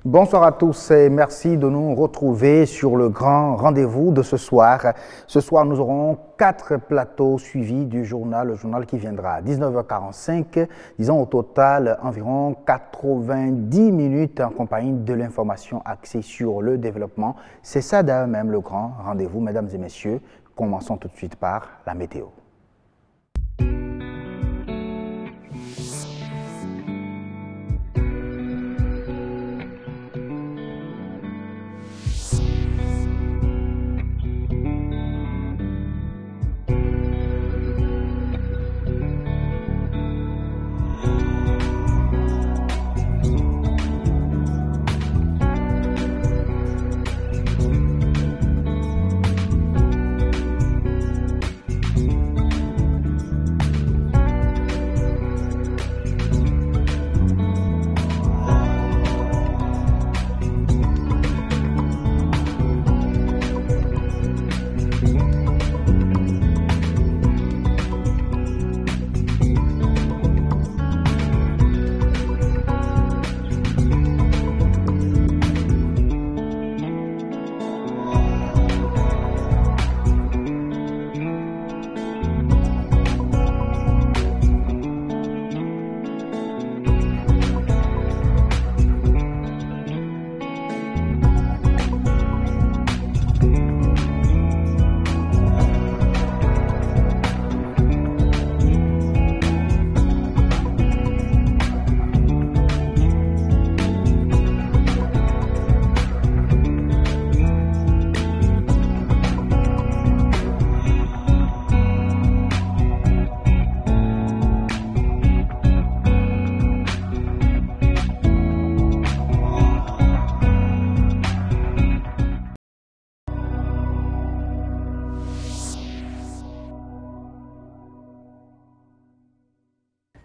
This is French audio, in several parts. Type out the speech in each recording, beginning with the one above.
Bonsoir à tous et merci de nous retrouver sur le grand rendez-vous de ce soir. Ce soir, nous aurons 4 plateaux suivis du journal, le journal qui viendra à 19h45, disons au total environ 90 minutes en compagnie de l'information axée sur le développement. C'est ça d'ailleurs même le grand rendez-vous, mesdames et messieurs. Commençons tout de suite par la météo.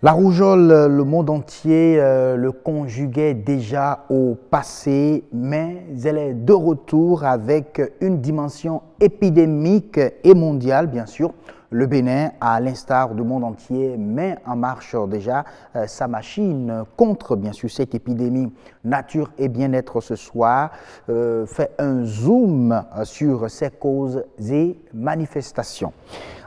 La rougeole, le monde entier le conjuguait déjà au passé, mais elle est de retour avec une dimension épidémique et mondiale, bien sûr. Le Bénin, à l'instar du monde entier, met en marche déjà sa machine contre, bien sûr, cette épidémie. Nature et bien-être ce soir fait un zoom sur ses causes et manifestations.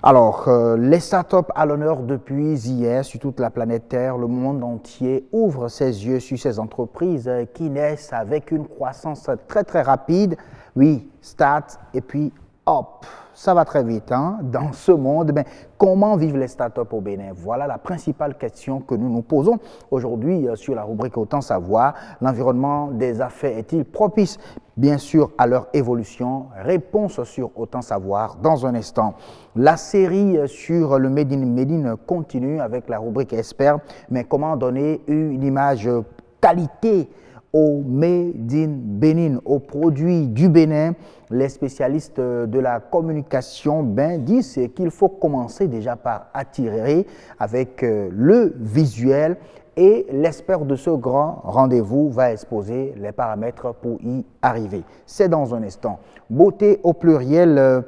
Alors, les startups à l'honneur depuis hier sur toute la planète Terre, le monde entier ouvre ses yeux sur ces entreprises qui naissent avec une croissance très rapide. Oui, start et puis hop. Ça va très vite hein? Dans ce monde. Mais comment vivent les startups au Bénin? Voilà la principale question que nous nous posons aujourd'hui sur la rubrique Autant savoir. L'environnement des affaires est-il propice, bien sûr, à leur évolution? Réponse sur Autant savoir dans un instant. La série sur le Made in continue avec la rubrique Expert. Mais comment donner une image qualité au Made in Bénin, aux produits du Bénin? Les spécialistes de la communication disent qu'il faut commencer déjà par attirer avec le visuel et l'expert de ce grand rendez-vous va exposer les paramètres pour y arriver. C'est dans un instant. Beauté au pluriel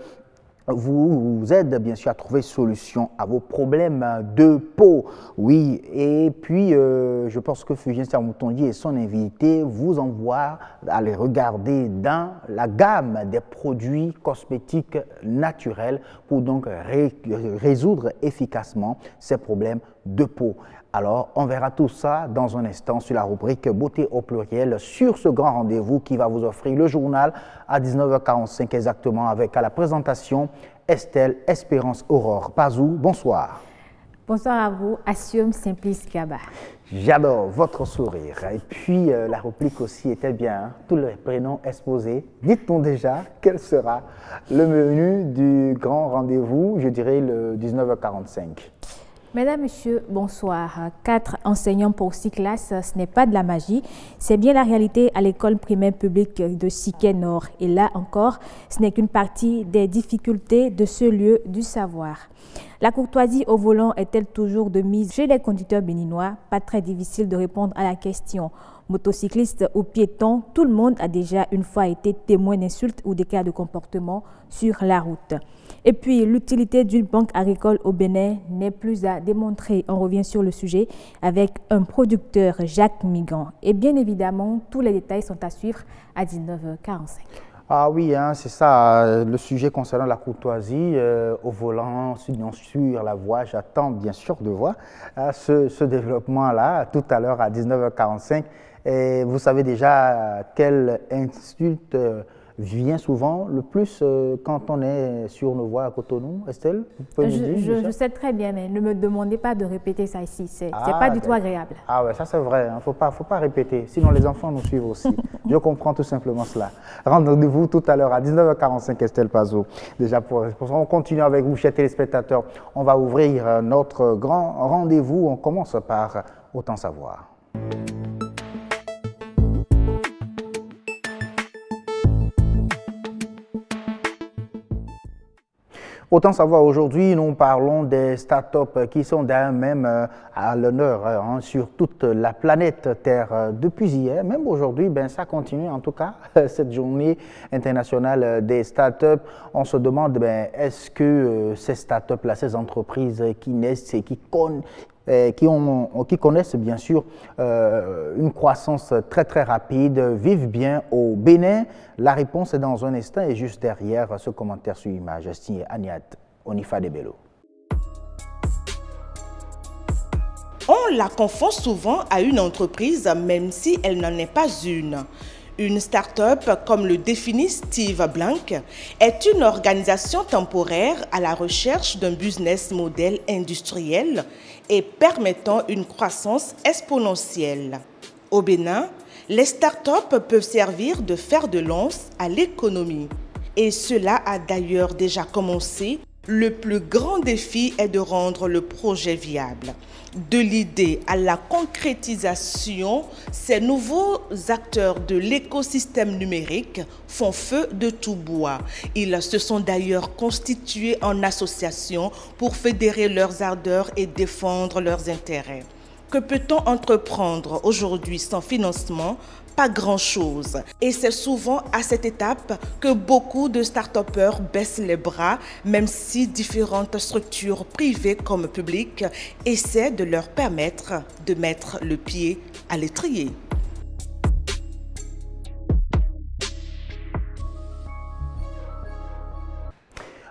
vous aide bien sûr à trouver solution à vos problèmes de peau. Oui, et puis je pense que Fugien Sermoutondier et son invité vous envoient à aller regarder dans la gamme des produits cosmétiques naturels pour donc résoudre efficacement ces problèmes de peau. Alors, on verra tout ça dans un instant sur la rubrique Beauté au pluriel sur ce grand rendez-vous qui va vous offrir le journal à 19h45 exactement avec à la présentation Estelle Espérance Aurore Pazou. Bonsoir. Bonsoir à vous, Assium Simplice Gaba. J'adore votre sourire. Et puis, la réplique aussi était bien, hein? Tous les prénoms exposés. Dites-nous déjà quel sera le menu du grand rendez-vous, je dirais le 19h45. Mesdames, Messieurs, bonsoir. 4 enseignants pour 6 classes, ce n'est pas de la magie. C'est bien la réalité à l'école primaire publique de Siquet Nord. Et là encore, ce n'est qu'une partie des difficultés de ce lieu du savoir. La courtoisie au volant est-elle toujours de mise chez les conducteurs béninois? Pas très difficile de répondre à la question. Motocyclistes ou piétons, tout le monde a déjà une fois été témoin d'insultes ou d'écarts de comportement sur la route. Et puis, l'utilité d'une banque agricole au Bénin n'est plus à démontrer. On revient sur le sujet avec un producteur, Jacques Migan. Et bien évidemment, tous les détails sont à suivre à 19h45. Ah oui, hein, c'est ça, le sujet concernant la courtoisie au volant, sur la voie. J'attends bien sûr de voir ce développement-là tout à l'heure à 19h45. Et vous savez déjà quelle insulte vient souvent le plus quand on est sur nos voies à Cotonou, Estelle? Vous pouvez me dire, je sais très bien, mais ne me demandez pas de répéter ça ici. C'est pas du tout agréable. Ah ouais, ça c'est vrai. Il ne faut pas répéter. Sinon les enfants nous suivent aussi. Je comprends tout simplement cela. Rendez-vous tout à l'heure à 19h45, Estelle Pazot. Déjà, on continue avec vous, chers téléspectateurs. On va ouvrir notre grand rendez-vous. On commence par Autant savoir. Autant savoir, aujourd'hui, nous parlons des startups qui sont d'ailleurs même à l'honneur sur toute la planète Terre depuis hier. Même aujourd'hui, ça continue en tout cas, cette journée internationale des startups. On se demande, est-ce que ces startups-là, ces entreprises qui naissent et qui connaissent bien sûr une croissance très très rapide, vivent bien au Bénin? La réponse est dans un instant et juste derrière ce commentaire sur image signé Aniat Onifa Debello. On la confond souvent à une entreprise même si elle n'en est pas une. Une start-up, comme le définit Steve Blank, est une organisation temporaire à la recherche d'un business model industriel et permettant une croissance exponentielle. Au Bénin, les start-up peuvent servir de fer de lance à l'économie. Et cela a d'ailleurs déjà commencé. Le plus grand défi est de rendre le projet viable. De l'idée à la concrétisation, ces nouveaux acteurs de l'écosystème numérique font feu de tout bois. Ils se sont d'ailleurs constitués en association pour fédérer leurs ardeurs et défendre leurs intérêts. Que peut-on entreprendre aujourd'hui sans financement? Pas grand-chose. Et c'est souvent à cette étape que beaucoup de start-upers baissent les bras, même si différentes structures privées comme publiques essaient de leur permettre de mettre le pied à l'étrier.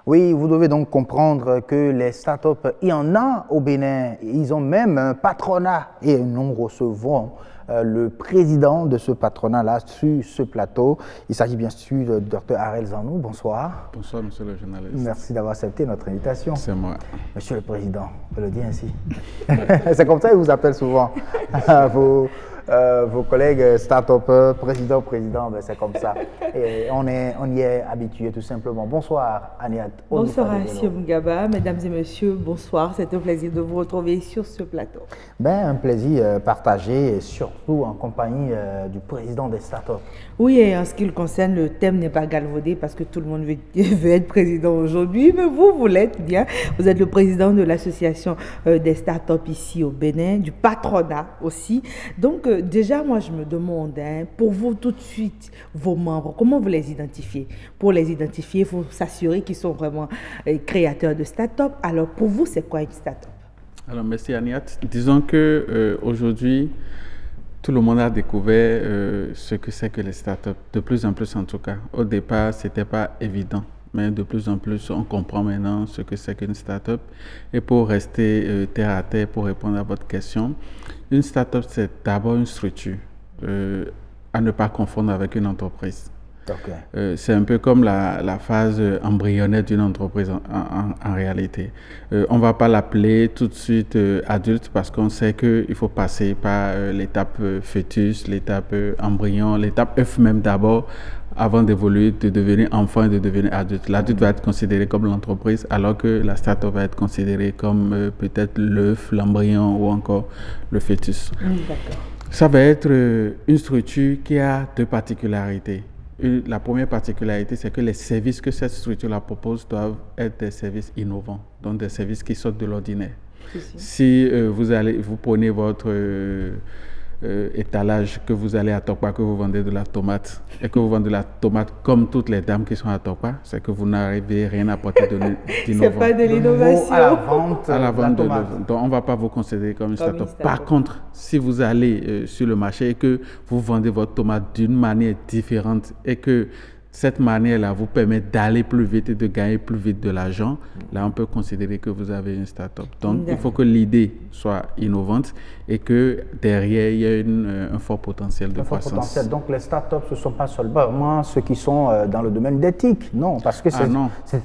Oui, vous devez donc comprendre que les startups, il y en a au Bénin. Ils ont même un patronat et nous recevons le président de ce patronat-là sur ce plateau. Il s'agit bien sûr du Dr Harel Zanou. Bonsoir. Bonsoir, monsieur le journaliste. Merci d'avoir accepté notre invitation. C'est moi. Monsieur le président, on peut le dire ainsi. C'est comme ça qu'ils vous appellent souvent. Vos collègues start-upers, président, c'est comme ça. Et on y est habitué tout simplement. Bonsoir, Aniat. Bonsoir, Monsieur Mugaba. Mesdames et messieurs, bonsoir. C'est un plaisir de vous retrouver sur ce plateau. Un plaisir partagé, et surtout en compagnie du président des start-up. Oui, et en ce qui le concerne, le thème n'est pas galvaudé parce que tout le monde veut être président aujourd'hui, mais vous l'êtes bien. Vous êtes le président de l'association des start-up ici au Bénin, du patronat aussi. Donc, déjà, moi, je me demande, pour vous tout de suite, vos membres, comment vous les identifiez? Pour les identifier, il faut s'assurer qu'ils sont vraiment créateurs de start-up. Alors, pour vous, c'est quoi une start-up? Alors, merci Aniat. Disons qu'aujourd'hui, tout le monde a découvert ce que c'est que les start-up, de plus en plus en tout cas. Au départ, ce n'était pas évident, mais de plus en plus, on comprend maintenant ce que c'est qu'une start-up. Et pour rester terre à terre, pour répondre à votre question, une start-up, c'est d'abord une structure à ne pas confondre avec une entreprise. Okay. C'est un peu comme la phase embryonnaire d'une entreprise en réalité. On ne va pas l'appeler tout de suite adulte parce qu'on sait qu'il faut passer par l'étape fœtus, l'étape embryon, l'étape œuf même d'abord avant d'évoluer, de devenir enfant et de devenir adulte. L'adulte va être considéré comme l'entreprise alors que la start-up va être considérée comme peut-être l'œuf, l'embryon ou encore le fœtus. D'accord. Ça va être une structure qui a deux particularités. la première particularité, c'est que les services que cette structure-là propose doivent être des services innovants, donc des services qui sortent de l'ordinaire. Si vous prenez votre étalage, que vous allez à Tokpa, que vous vendez de la tomate, et que vous vendez de la tomate comme toutes les dames qui sont à Tokpa, c'est que vous n'arrivez rien à apporter d'innovant. C'est pas de l'innovation. À la vente de donc on ne va pas vous considérer comme une start-up. Par contre, si vous allez sur le marché et que vous vendez votre tomate d'une manière différente et que cette manière-là vous permet d'aller plus vite et de gagner plus vite de l'argent, là, on peut considérer que vous avez une start-up. Donc, il faut que l'idée soit innovante et que derrière, il y ait un fort potentiel de croissance. Donc, les start-up, ce ne sont pas seulement ceux qui sont dans le domaine d'éthique. Non, parce que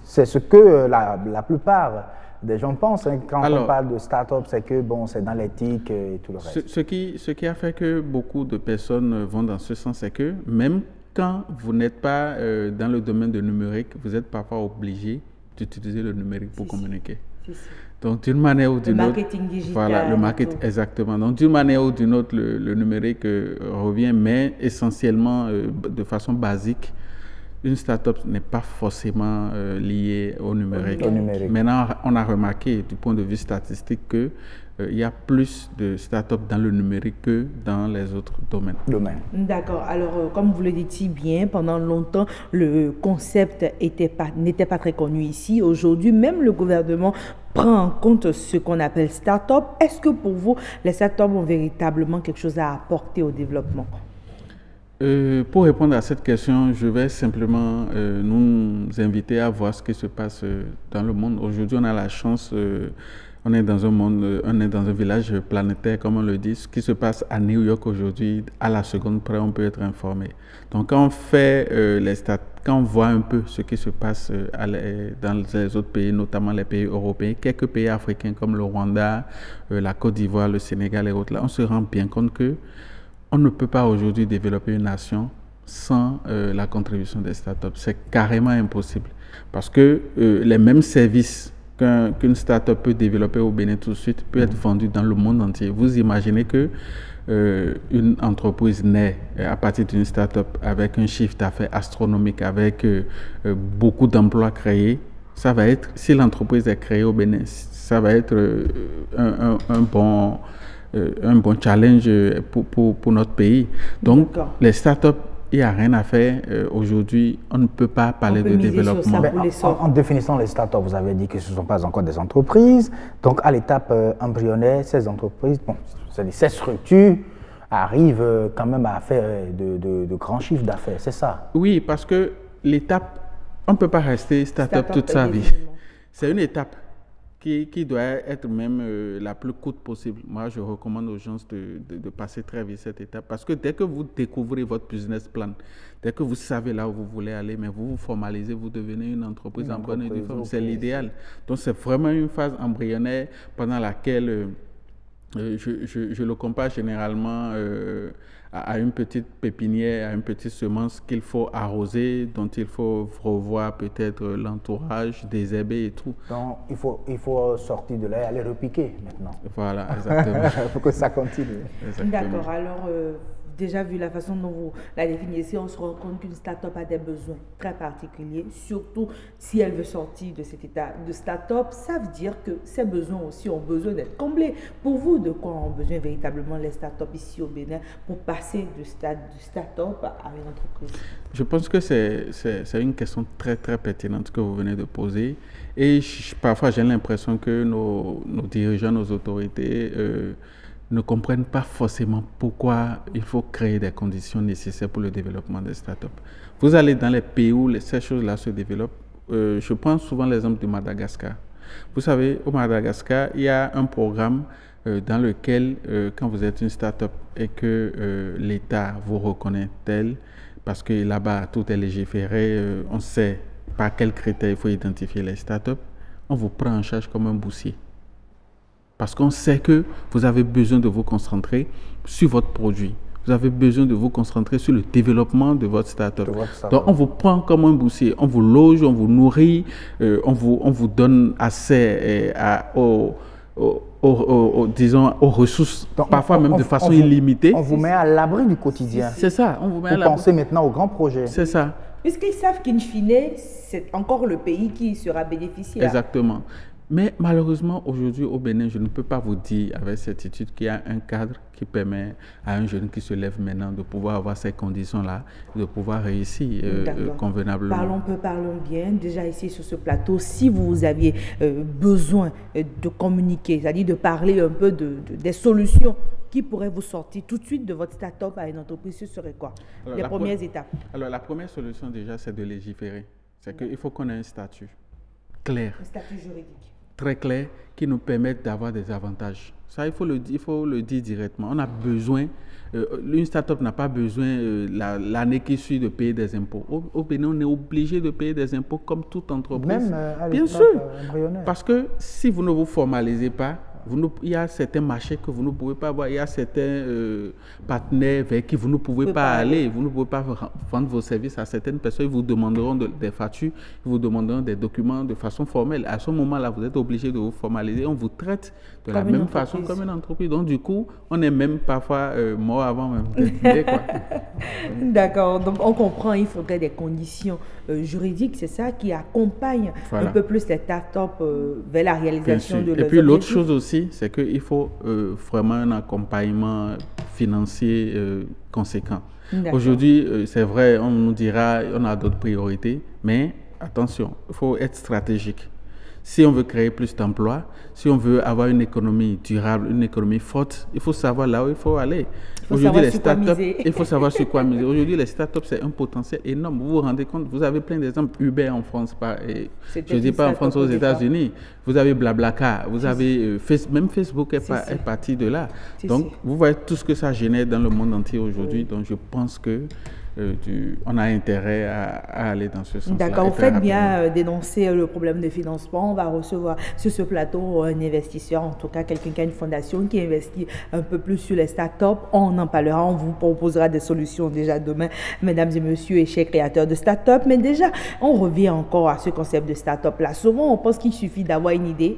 c'est ce que la plupart des gens pensent. Hein. Quand on parle de start-up, c'est que c'est dans l'éthique et tout le reste. Ce qui a fait que beaucoup de personnes vont dans ce sens, c'est que même quand vous n'êtes pas dans le domaine du numérique, vous êtes parfois obligé d'utiliser le numérique pour communiquer. Donc, d'une manière ou d'une autre... Le marketing digital. Voilà, le marketing, exactement. Donc, d'une manière ou d'une autre, le numérique revient, mais essentiellement, de façon basique, une start-up n'est pas forcément liée au numérique. Maintenant, on a remarqué, du point de vue statistique, que il y a plus de start-up dans le numérique que dans les autres domaines. D'accord. Alors, comme vous le dites si bien, pendant longtemps, le concept n'était pas très connu ici. Aujourd'hui, même le gouvernement prend en compte ce qu'on appelle start-up. Est-ce que pour vous, les start-up ont véritablement quelque chose à apporter au développement? Pour répondre à cette question, je vais simplement nous inviter à voir ce qui se passe dans le monde. Aujourd'hui, on a la chance... on est dans un monde, on est dans un village planétaire, comme on le dit. Ce qui se passe à New York aujourd'hui, à la seconde près, on peut être informé. Donc, quand on fait quand on voit un peu ce qui se passe dans les autres pays, notamment les pays européens, quelques pays africains comme le Rwanda, la Côte d'Ivoire, le Sénégal et autres, là, on se rend bien compte que on ne peut pas aujourd'hui développer une nation sans la contribution des startups. C'est carrément impossible parce que les mêmes services qu'une start-up peut développer au Bénin tout de suite peut être vendue dans le monde entier. Vous imaginez que une entreprise naît à partir d'une start-up avec un chiffre d'affaires astronomique, avec beaucoup d'emplois créés. Ça va être, si l'entreprise est créée au Bénin, ça va être un bon challenge pour notre pays. Donc, les start-up, il n'y a rien à faire. Aujourd'hui, on ne peut pas parler de développement. En définissant les startups, vous avez dit que ce ne sont pas encore des entreprises. Donc, à l'étape embryonnaire, ces entreprises, ces structures arrivent quand même à faire de grands chiffres d'affaires, c'est ça? Oui, parce que l'étape, on ne peut pas rester startup toute sa vie. C'est une étape qui doit être même la plus courte possible. Moi, je recommande aux gens de passer très vite cette étape parce que dès que vous découvrez votre business plan, dès que vous savez là où vous voulez aller, mais vous vous formalisez, vous devenez une entreprise en bonne et due forme. C'est l'idéal. Donc, c'est vraiment une phase embryonnaire pendant laquelle je le compare généralement à une petite pépinière, à une petite semence qu'il faut arroser, dont il faut revoir peut-être l'entourage, désherber et tout. Donc, il faut sortir de là et aller repiquer maintenant. Voilà, exactement. Il faut que ça continue. D'accord. Alors, déjà vu la façon dont vous la définissez, on se rend compte qu'une start-up a des besoins très particuliers, surtout si elle veut sortir de cet état de start-up. Ça veut dire que ces besoins aussi ont besoin d'être comblés. Pour vous, de quoi ont besoin véritablement les start-up ici au Bénin pour passer du start-up à une entreprise? Je pense que c'est une question très, très pertinente que vous venez de poser. Et parfois, j'ai l'impression que nos dirigeants, nos autorités ne comprennent pas forcément pourquoi il faut créer des conditions nécessaires pour le développement des startups. Vous allez dans les pays où ces choses-là se développent. Je prends souvent l'exemple du Madagascar. Vous savez, au Madagascar, il y a un programme dans lequel, quand vous êtes une startup et que l'État vous reconnaît tel, parce que là-bas, tout est légiféré, on sait par quels critères il faut identifier les startups, on vous prend en charge comme un boursier. Parce qu'on sait que vous avez besoin de vous concentrer sur votre produit. Vous avez besoin de vous concentrer sur le développement de votre start-up. Donc, on vous prend comme un boursier. On vous loge, on vous nourrit, on vous donne accès aux disons, aux ressources, Donc, parfois même de façon illimitée. On vous met à l'abri du quotidien. C'est ça, on vous met à Vous l'abri. pensez maintenant aux grands projets. C'est ça. Puisqu'ils savent qu'in fine, c'est encore le pays qui sera bénéficiaire. Exactement. Mais malheureusement, aujourd'hui au Bénin, je ne peux pas vous dire avec certitude qu'il y a un cadre qui permet à un jeune qui se lève maintenant de pouvoir avoir ces conditions-là, de pouvoir réussir convenablement. Parlons bien. Déjà ici sur ce plateau, si vous aviez besoin de communiquer, c'est-à-dire de parler un peu des solutions qui pourraient vous sortir tout de suite de votre start-up à une entreprise, ce serait quoi? Les premières étapes. Alors la première solution déjà, c'est de légiférer. C'est qu'il faut qu'on ait un statut clair. Un statut juridique. Très clair, qui nous permettent d'avoir des avantages. Ça, il faut le dire directement. On a besoin, une start-up n'a pas besoin l'année qui suit de payer des impôts. Au Bénin, on est obligé de payer des impôts comme toute entreprise. Même à bien sûr, embryonnaire. parce que si vous ne vous formalisez pas, il y a certains marchés que vous ne pouvez pas avoir, il y a certains partenaires vers qui vous ne pouvez pas aller, vous ne pouvez pas vendre vos services à certaines personnes, ils vous demanderont des factures, ils vous demanderont des documents de façon formelle. À ce moment-là, vous êtes obligé de vous formaliser, on vous traite de la même façon comme une entreprise. Donc du coup, on est même parfois mort avant même d'être né, quoi. D'accord, donc on comprend, il faudrait des conditions juridiques, c'est ça, qui accompagnent un peu plus les startups vers la réalisation de leurs objectifs. Et puis l'autre chose aussi, c'est qu'il faut vraiment un accompagnement financier conséquent. Aujourd'hui, c'est vrai, on nous dira, on a d'autres priorités, mais attention, il faut être stratégique. Si on veut créer plus d'emplois, si on veut avoir une économie durable, une économie forte, il faut savoir là où il faut aller. Aujourd'hui, les startups, il faut savoir sur quoi miser. Aujourd'hui, les startups, c'est un potentiel énorme. Vous vous rendez compte, vous avez plein d'exemples. Uber en France, je ne dis pas en France, aux États-Unis. Vous avez Blablacar, vous avez même Facebook est parti de là. Donc, vous voyez tout ce que ça génère dans le monde entier aujourd'hui. Donc, je pense que on a intérêt à aller dans ce sens-là. D'accord, vous faites bien dénoncer le problème de financement. On va recevoir sur ce plateau un investisseur, en tout cas quelqu'un qui a une fondation qui investit un peu plus sur les startups. On en parlera, on vous proposera des solutions déjà demain, mesdames et messieurs et chers créateurs de startups. Mais déjà, on revient encore à ce concept de startup-là. Souvent, on pense qu'il suffit d'avoir une idée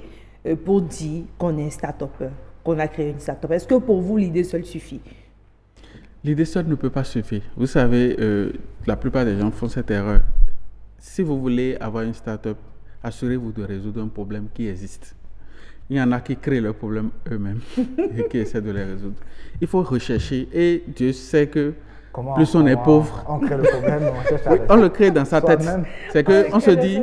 pour dire qu'on est un startupper, qu'on a créé une startup. Est-ce que pour vous, l'idée seule suffit? L'idée seule ne peut pas suffire. Vous savez, la plupart des gens font cette erreur. Si vous voulez avoir une start-up, assurez-vous de résoudre un problème qui existe. Il y en a qui créent leurs problèmes eux-mêmes et qui essaient de les résoudre. Il faut rechercher et Dieu sait que plus on est pauvre, on crée le problème, on le crée dans sa tête. C'est qu'on se dit,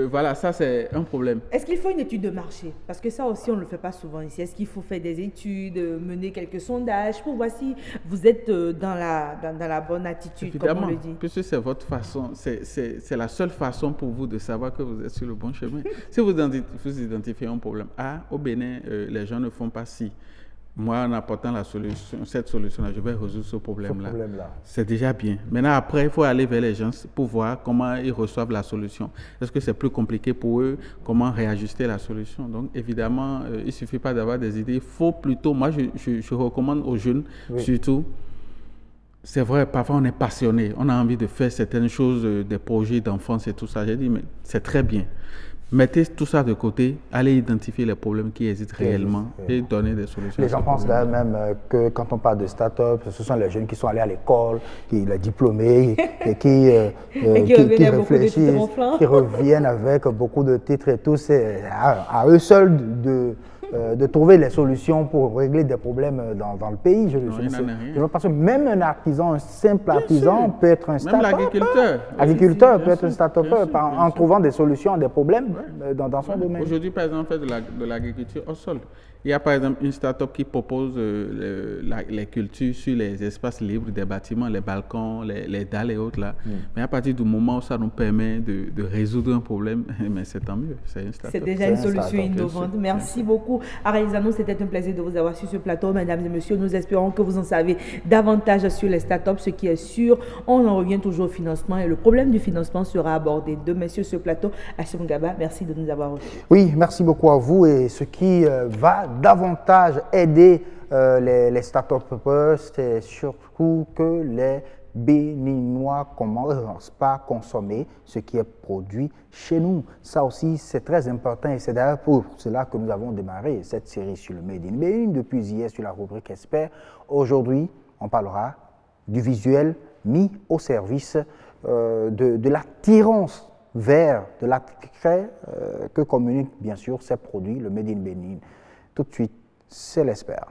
voilà, ça c'est un problème. Est-ce qu'il faut une étude de marché? Parce que ça aussi, on ne le fait pas souvent ici. Est-ce qu'il faut faire des études, mener quelques sondages pour voir si vous êtes dans la bonne attitude, évidemment, comme on le dit? Puisque c'est votre façon, c'est la seule façon pour vous de savoir que vous êtes sur le bon chemin. Si vous identifiez un problème, au Bénin, les gens ne font pas si. Moi, en apportant cette solution-là, je vais résoudre ce problème-là. C'est déjà bien. Maintenant, après, il faut aller vers les gens pour voir comment ils reçoivent la solution. Est-ce que c'est plus compliqué pour eux? Comment réajuster la solution? Donc, évidemment, il ne suffit pas d'avoir des idées. Il faut plutôt, moi, je recommande aux jeunes, surtout, c'est vrai, parfois on est passionné. On a envie de faire certaines choses, des projets d'enfance et tout ça. J'ai dit, mais c'est très bien. Mettez tout ça de côté, allez identifier les problèmes qui existent réellement et donner des solutions. Les gens pensent là même que quand on parle de start-up, ce sont les jeunes qui sont allés à l'école, les diplômés, et qui réfléchissent, qui reviennent avec beaucoup de titres et tout. C'est à eux seuls de trouver les solutions pour régler des problèmes dans le pays. Parce que même un artisan, un simple artisan peut être un start-up. Même l'agriculteur peut être un start-up en trouvant des solutions à des problèmes dans son domaine. Aujourd'hui, par exemple, on fait de l'agriculture au sol. Il y a par exemple une start-up qui propose les cultures sur les espaces libres des bâtiments, les balcons, les dalles et autres là. Mais à partir du moment où ça nous permet de résoudre un problème, mais c'est tant mieux. C'est déjà une solution innovante. Merci beaucoup. Aralizano, c'était un plaisir de vous avoir sur ce plateau, mesdames et messieurs. Nous espérons que vous en savez davantage sur les start-up. Ce qui est sûr, on en revient toujours au financement et le problème du financement sera abordé demain sur ce plateau. Hachem Gaba, merci de nous avoir reçus. Oui, merci beaucoup à vous. Et ce qui va davantage aider les start-upers, c'est surtout que les Béninois ne commencent pas à consommer ce qui est produit chez nous. Ça aussi, c'est très important et c'est d'ailleurs pour cela que nous avons démarré cette série sur le Made in Bénin depuis hier sur la rubrique Expert. Aujourd'hui, on parlera du visuel mis au service de l'attirance vers de l'attrait que communiquent bien sûr ces produits, le Made in Bénin. Tout de suite, c'est l'Expert.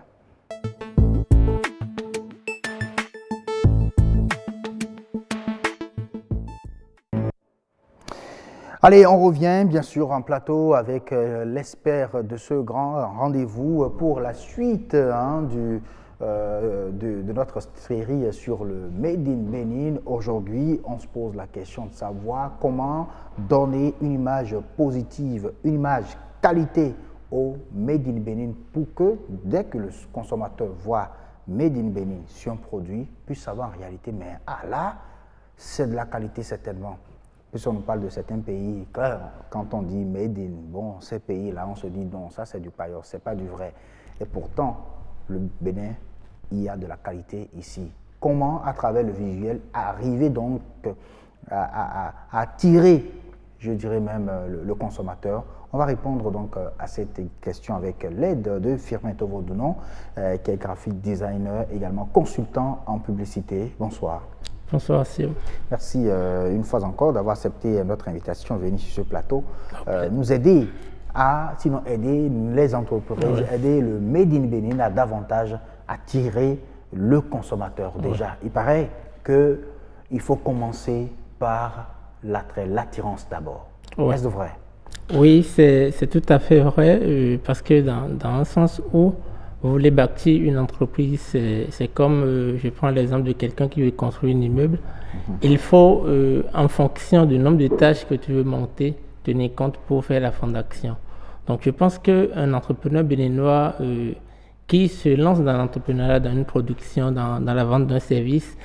Allez, on revient bien sûr en plateau avec l'expert de ce grand rendez-vous pour la suite de notre série sur le Made in Bénin. Aujourd'hui, on se pose la question de savoir comment donner une image positive, une image qualité au Made in Bénin pour que dès que le consommateur voit Made in Bénin sur un produit, puisse savoir en réalité, mais là, c'est de la qualité certainement. Puisqu'on nous parle de certains pays, quand on dit Made in, bon, ces pays-là, on se dit non, ça c'est du paillot, c'est pas du vrai. Et pourtant, le Bénin, il y a de la qualité ici. Comment, à travers le visuel, arriver donc à attirer, je dirais même, le consommateur? On va répondre donc à cette question avec l'aide de Firmin Tovodounon, qui est graphic designer, également consultant en publicité. Bonsoir. Bonsoir, Sim. Merci une fois encore d'avoir accepté notre invitation, venir sur ce plateau, nous aider à, sinon aider les entreprises, aider le Made in Bénin à davantage attirer le consommateur. Déjà, il paraît qu'il faut commencer par l'attrait, l'attirance d'abord. Est-ce vrai? Oui, c'est tout à fait vrai, parce que dans un sens où vous voulez bâtir une entreprise, c'est comme, je prends l'exemple de quelqu'un qui veut construire un immeuble. Il faut, en fonction du nombre de tâches que tu veux monter, tenir compte pour faire la fondation. Donc, je pense qu'un entrepreneur béninois qui se lance dans l'entrepreneuriat, dans une production, dans la vente d'un service,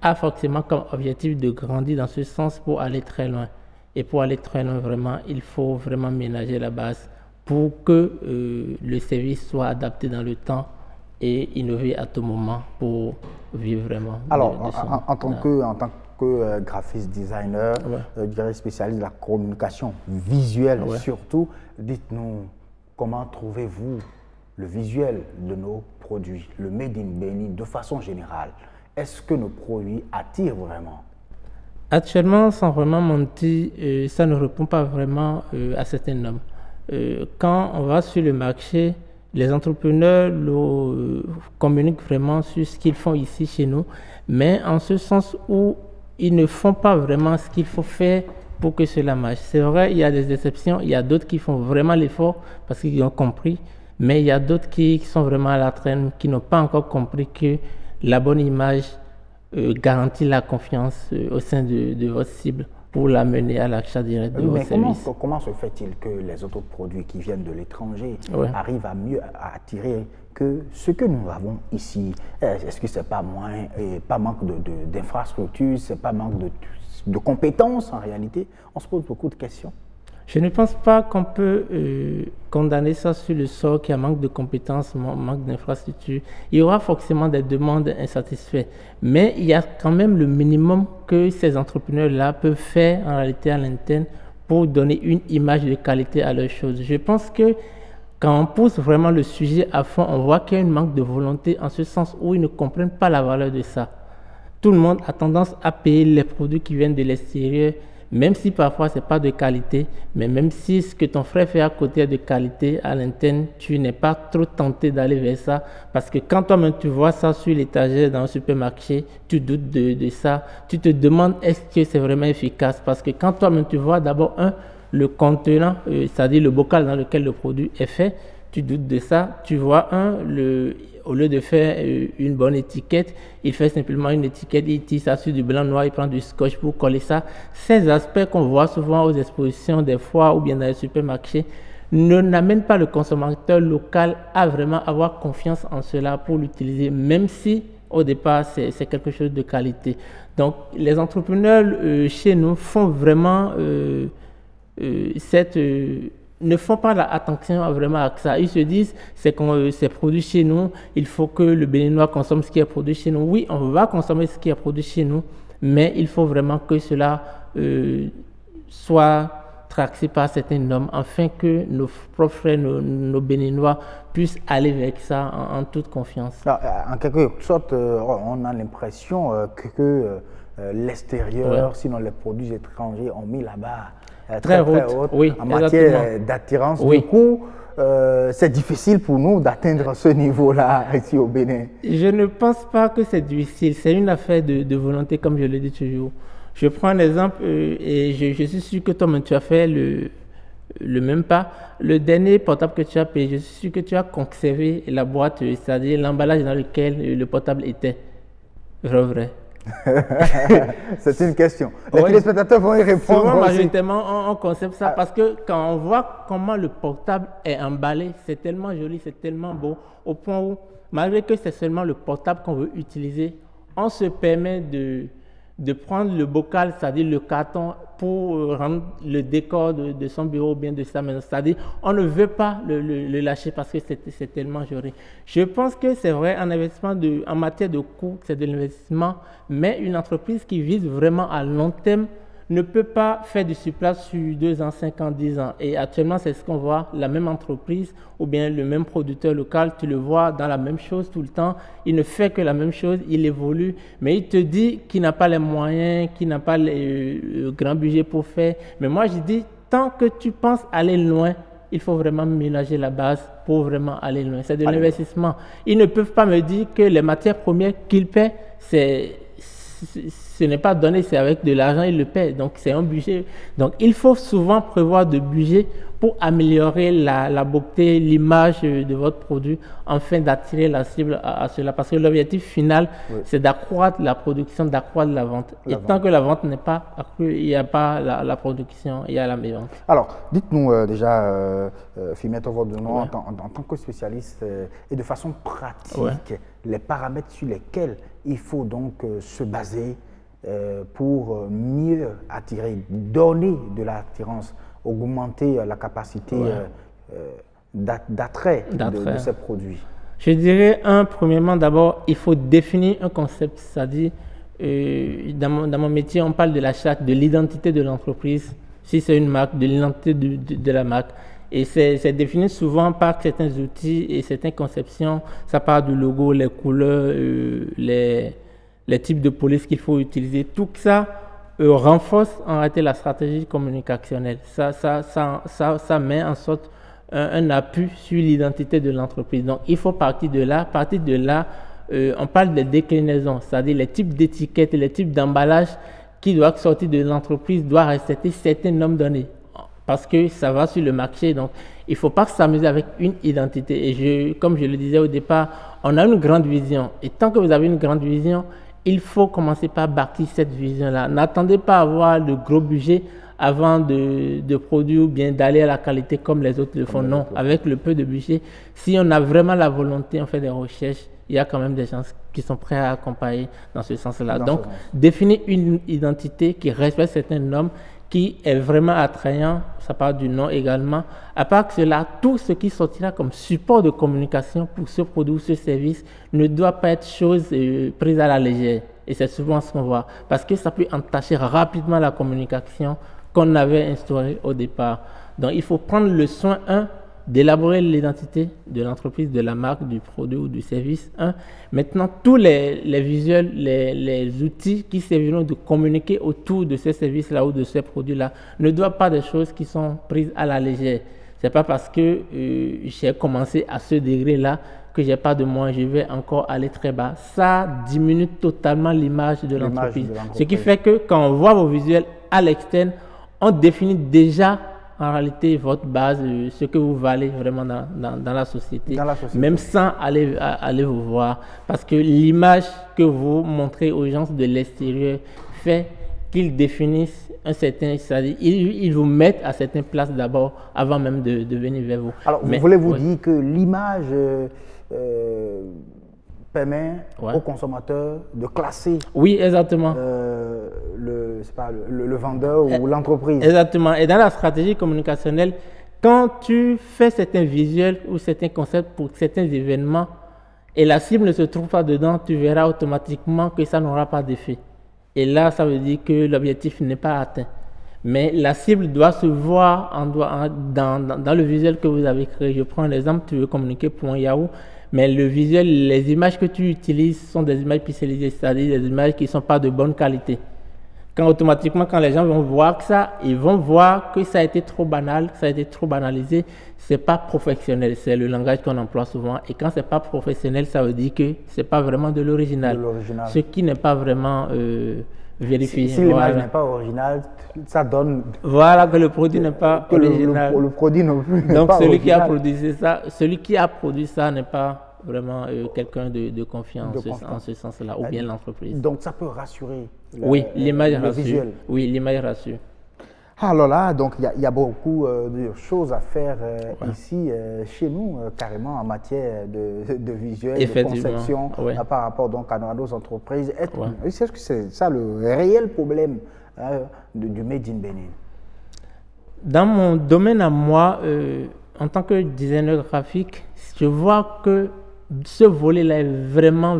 a forcément comme objectif de grandir dans ce sens pour aller très loin. Et pour aller très loin, vraiment, il faut vraiment ménager la base pour que le service soit adapté dans le temps et innover à tout moment pour vivre vraiment. Alors, en tant que graphiste designer, je dirais spécialiste de la communication visuelle surtout, dites-nous comment trouvez-vous le visuel de nos produits, le Made in Bénin de façon générale? Est-ce que nos produits attirent vraiment? Actuellement, sans vraiment mentir, ça ne répond pas vraiment à certaines normes. Quand on va sur le marché, les entrepreneurs communiquent vraiment sur ce qu'ils font ici chez nous, mais en ce sens où ils ne font pas vraiment ce qu'il faut faire pour que cela marche. C'est vrai, il y a des exceptions, il y a d'autres qui font vraiment l'effort parce qu'ils ont compris, mais il y a d'autres qui sont vraiment à la traîne, qui n'ont pas encore compris que la bonne image garantit la confiance au sein de votre cible pour l'amener à l'achat direct de vos services. Comment se fait-il que les autres produits qui viennent de l'étranger arrivent à mieux attirer que ce que nous avons ici? Est-ce que ce n'est pas pas manque d'infrastructures, ce n'est pas manque de compétences en réalité? On se pose beaucoup de questions. Je ne pense pas qu'on peut condamner ça sur le sort qu'il y a manque de compétences, manque d'infrastructures. Il y aura forcément des demandes insatisfaites. Mais il y a quand même le minimum que ces entrepreneurs-là peuvent faire en réalité à l'interne pour donner une image de qualité à leurs choses. Je pense que quand on pousse vraiment le sujet à fond, on voit qu'il y a un manque de volonté en ce sens où ils ne comprennent pas la valeur de ça. Tout le monde a tendance à payer les produits qui viennent de l'extérieur, même si parfois ce n'est pas de qualité, mais même si ce que ton frère fait à côté est de qualité, à l'interne, tu n'es pas trop tenté d'aller vers ça. Parce que quand toi-même tu vois ça sur l'étagère dans un supermarché, tu doutes de ça. Tu te demandes est-ce que c'est vraiment efficace. Parce que quand toi-même tu vois d'abord le contenant, c'est-à-dire le bocal dans lequel le produit est fait, tu doutes de ça. Tu vois au lieu de faire une bonne étiquette, il fait simplement une étiquette, il tire ça sur du blanc noir, il prend du scotch pour coller ça. Ces aspects qu'on voit souvent aux expositions des fois ou bien dans les supermarchés n'amènent pas le consommateur local à vraiment avoir confiance en cela pour l'utiliser, même si au départ c'est quelque chose de qualité. Donc les entrepreneurs chez nous font vraiment cette ne font pas attention vraiment à ça. Ils se disent, c'est produit chez nous, il faut que le Béninois consomme ce qui est produit chez nous. Oui, on va consommer ce qui est produit chez nous, mais il faut vraiment que cela soit tracé par certains normes, afin que nos propres frères, nos Béninois, puissent aller vers ça en toute confiance. Alors, en quelque sorte, on a l'impression que l'extérieur, sinon les produits étrangers, ont mis là-bas très haute oui, en matière d'attirance. Oui. Du coup, c'est difficile pour nous d'atteindre ce niveau-là ici au Bénin. Je ne pense pas que c'est difficile. C'est une affaire de volonté, comme je le dis toujours. Je prends un exemple et je suis sûr que toi-même tu as fait le même pas. Le dernier portable que tu as payé, je suis sûr que tu as conservé la boîte, c'est-à-dire l'emballage dans lequel le portable était. Vrai. C'est une question. Les téléspectateurs vont y répondre. Souvent, majoritairement, on conserve ça parce que quand on voit comment le portable est emballé, c'est tellement joli, c'est tellement beau, au point où, malgré que c'est seulement le portable qu'on veut utiliser, on se permet de prendre le bocal, c'est-à-dire le carton, pour rendre le décor de son bureau ou bien de sa maison. C'est-à-dire, on ne veut pas le lâcher parce que c'est tellement joli. Je pense que c'est vrai, en investissement en matière de coût, c'est de l'investissement, mais une entreprise qui vise vraiment à long terme ne peut pas faire du surplace sur 2 ans, 5 ans, 10 ans. Et actuellement, c'est ce qu'on voit, la même entreprise ou bien le même producteur local, tu le vois dans la même chose tout le temps. Il ne fait que la même chose, il évolue, mais il te dit qu'il n'a pas les moyens, qu'il n'a pas le grand budget pour faire. Mais moi, je dis, tant que tu penses aller loin, il faut vraiment ménager la base pour vraiment aller loin. C'est de l'investissement. Ils ne peuvent pas me dire que les matières premières qu'ils paient, ce n'est pas donné, c'est avec de l'argent, ils le paient. Donc, c'est un budget. Donc, il faut souvent prévoir de budget pour améliorer la beauté, l'image de votre produit, afin d'attirer la cible à cela. Parce que l'objectif final, c'est d'accroître la production, d'accroître la vente. Tant que la vente n'est pas accrue, il n'y a pas la production, il y a la vente. Alors, dites-nous déjà, Fimette Ovodono, en tant que spécialiste et de façon pratique, les paramètres sur lesquels il faut donc se baser pour mieux attirer, donner de l'attirance, augmenter la capacité d'attrait de ces produits. Je dirais, premièrement, d'abord, il faut définir un concept, c'est-à-dire, dans mon métier, on parle de la charte, de l'identité de l'entreprise, si c'est une marque, de l'identité de la marque. Et c'est défini souvent par certains outils et certaines conceptions. Ça part du logo, les couleurs, les types de police qu'il faut utiliser. Tout ça renforce en réalité la stratégie communicationnelle. Ça met en sorte un appui sur l'identité de l'entreprise. Donc, il faut partir de là. On parle des déclinaisons, c'est-à-dire les types d'étiquettes, les types d'emballage qui doivent sortir de l'entreprise, doivent respecter certains normes données. Parce que ça va sur le marché, donc il ne faut pas s'amuser avec une identité. Et comme je le disais au départ, on a une grande vision. Et tant que vous avez une grande vision, il faut commencer par bâtir cette vision-là. N'attendez pas à avoir de gros budget avant de produire ou bien d'aller à la qualité comme les autres le font. Non, avec le peu de budget, si on a vraiment la volonté, on fait des recherches, il y a quand même des gens qui sont prêts à accompagner dans ce sens-là. Donc, définir une identité qui respecte certaines normes, qui est vraiment attrayant, ça part du nom également. À part que cela, tout ce qui sortira comme support de communication pour ce produit ou ce service ne doit pas être chose prise à la légère. Et c'est souvent ce qu'on voit. Parce que ça peut entacher rapidement la communication qu'on avait instaurée au départ. Donc, il faut prendre le soin, d'élaborer l'identité de l'entreprise, de la marque, du produit ou du service. Maintenant, tous les visuels, les outils qui serviront de communiquer autour de ces services-là ou de ces produits-là ne doivent pas être des choses qui sont prises à la légère. Ce n'est pas parce que j'ai commencé à ce degré-là que je n'ai pas de moyens, je vais encore aller très bas. Ça diminue totalement l'image de l'entreprise. Ce qui fait que quand on voit vos visuels à l'externe, on définit déjà en réalité votre base, ce que vous valez vraiment dans la société, même sans aller vous voir. Parce que l'image que vous montrez aux gens de l'extérieur fait qu'ils définissent un certain, c'est-à-dire ils vous mettent à certaines places d'abord avant même de venir vers vous. Alors, voulez-vous dire que l'image permet au consommateur de classer exactement. le vendeur ou l'entreprise. Exactement. Et dans la stratégie communicationnelle, quand tu fais certains visuels ou certains concepts pour certains événements et la cible ne se trouve pas dedans, tu verras automatiquement que ça n'aura pas d'effet. Et là, ça veut dire que l'objectif n'est pas atteint. Mais la cible doit se voir dans le visuel que vous avez créé. Je prends un exemple, tu veux communiquer pour un Yahoo, mais le visuel, les images que tu utilises sont des images pixelisées, c'est-à-dire des images qui ne sont pas de bonne qualité. Automatiquement, quand les gens vont voir ça, ils vont voir que ça a été trop banal, ça a été trop banalisé. C'est pas professionnel, c'est le langage qu'on emploie souvent. Et quand c'est pas professionnel, ça veut dire que c'est pas vraiment de l'original. Ce qui n'est pas vraiment vérifié. Si l'image n'est pas originale, ça donne. Voilà, que le produit n'est pas original. Le produit non plus. Donc celui qui a produit ça n'est pas vraiment quelqu'un de confiance en ce sens-là, ou bien l'entreprise. Donc ça peut rassurer. Oui, l'image rassure. Visuel. Oui, l'image rassure. Alors là, donc il y a beaucoup de choses à faire ici, chez nous, carrément en matière de visuel, de conception, par rapport donc à nos entreprises. Est-ce que c'est ça le réel problème du Made in Benin? Dans mon domaine à moi, en tant que designer graphique, je vois que ce volet-là est vraiment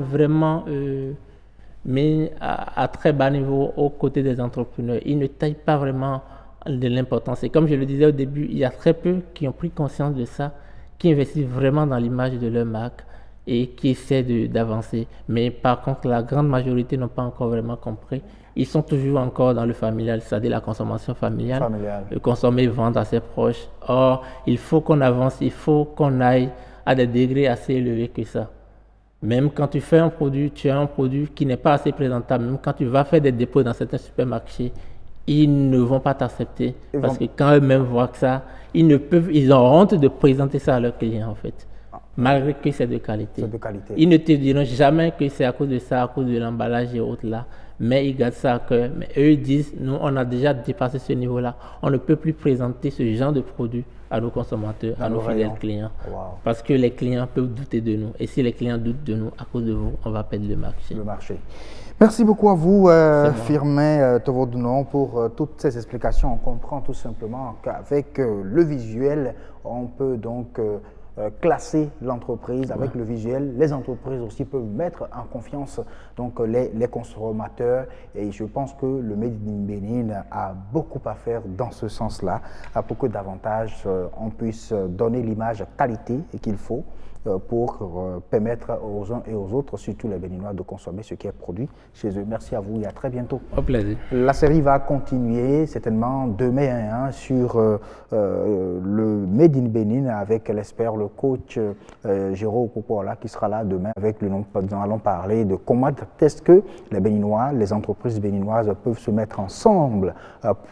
mis à très bas niveau aux côtés des entrepreneurs. Ils ne taillent pas vraiment de l'importance. Et comme je le disais au début, il y a très peu qui ont pris conscience de ça, qui investissent vraiment dans l'image de leur marque et qui essaient d'avancer. Mais par contre, la grande majorité n'ont pas encore vraiment compris. Ils sont toujours encore dans le familial, c'est-à-dire la consommation familiale. Consommer, vendre à ses proches. Or, il faut qu'on avance, il faut qu'on aille à des degrés assez élevés que ça. Même quand tu fais un produit, tu as un produit qui n'est pas assez présentable. Même quand tu vas faire des dépôts dans certains supermarchés, ils ne vont pas t'accepter. Parce que quand eux-mêmes voient que ça, ils ont honte de présenter ça à leurs clients en fait. Malgré que c'est de qualité. Ils ne te diront jamais que c'est à cause de ça, à cause de l'emballage et autres là. Mais ils gardent ça à cœur. Mais eux ils disent, nous on a déjà dépassé ce niveau-là. On ne peut plus présenter ce genre de produit à nos consommateurs, à nos fidèles clients. Parce que les clients peuvent douter de nous. Et si les clients doutent de nous, à cause de vous, on va perdre le marché. Merci beaucoup à vous, Firmin Tovodounon, pour toutes ces explications. On comprend tout simplement qu'avec le visuel, on peut donc classer l'entreprise avec le visuel. Les entreprises aussi peuvent mettre en confiance donc, les consommateurs. Et je pense que le Made in Benin a beaucoup à faire dans ce sens-là, pour que davantage on puisse donner l'image qualité qu'il faut pour permettre aux uns et aux autres, surtout les Béninois, de consommer ce qui est produit chez eux. Merci à vous et à très bientôt. Au plaisir. La série va continuer certainement demain sur le Made in Benin avec l'expert, le coach Jérôme Popola qui sera là demain avec le nom. Nous allons parler de comment est-ce que les Béninois, les entreprises béninoises peuvent se mettre ensemble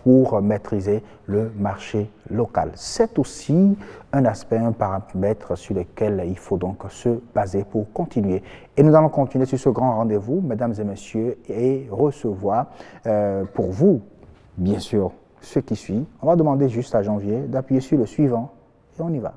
pour maîtriser le marché local. C'est aussi un aspect, un paramètre sur lequel il faut donc se baser pour continuer. Et nous allons continuer sur ce grand rendez-vous, mesdames et messieurs, et recevoir pour vous, bien sûr, ce qui suit. On va demander juste à Janvier d'appuyer sur le suivant et on y va.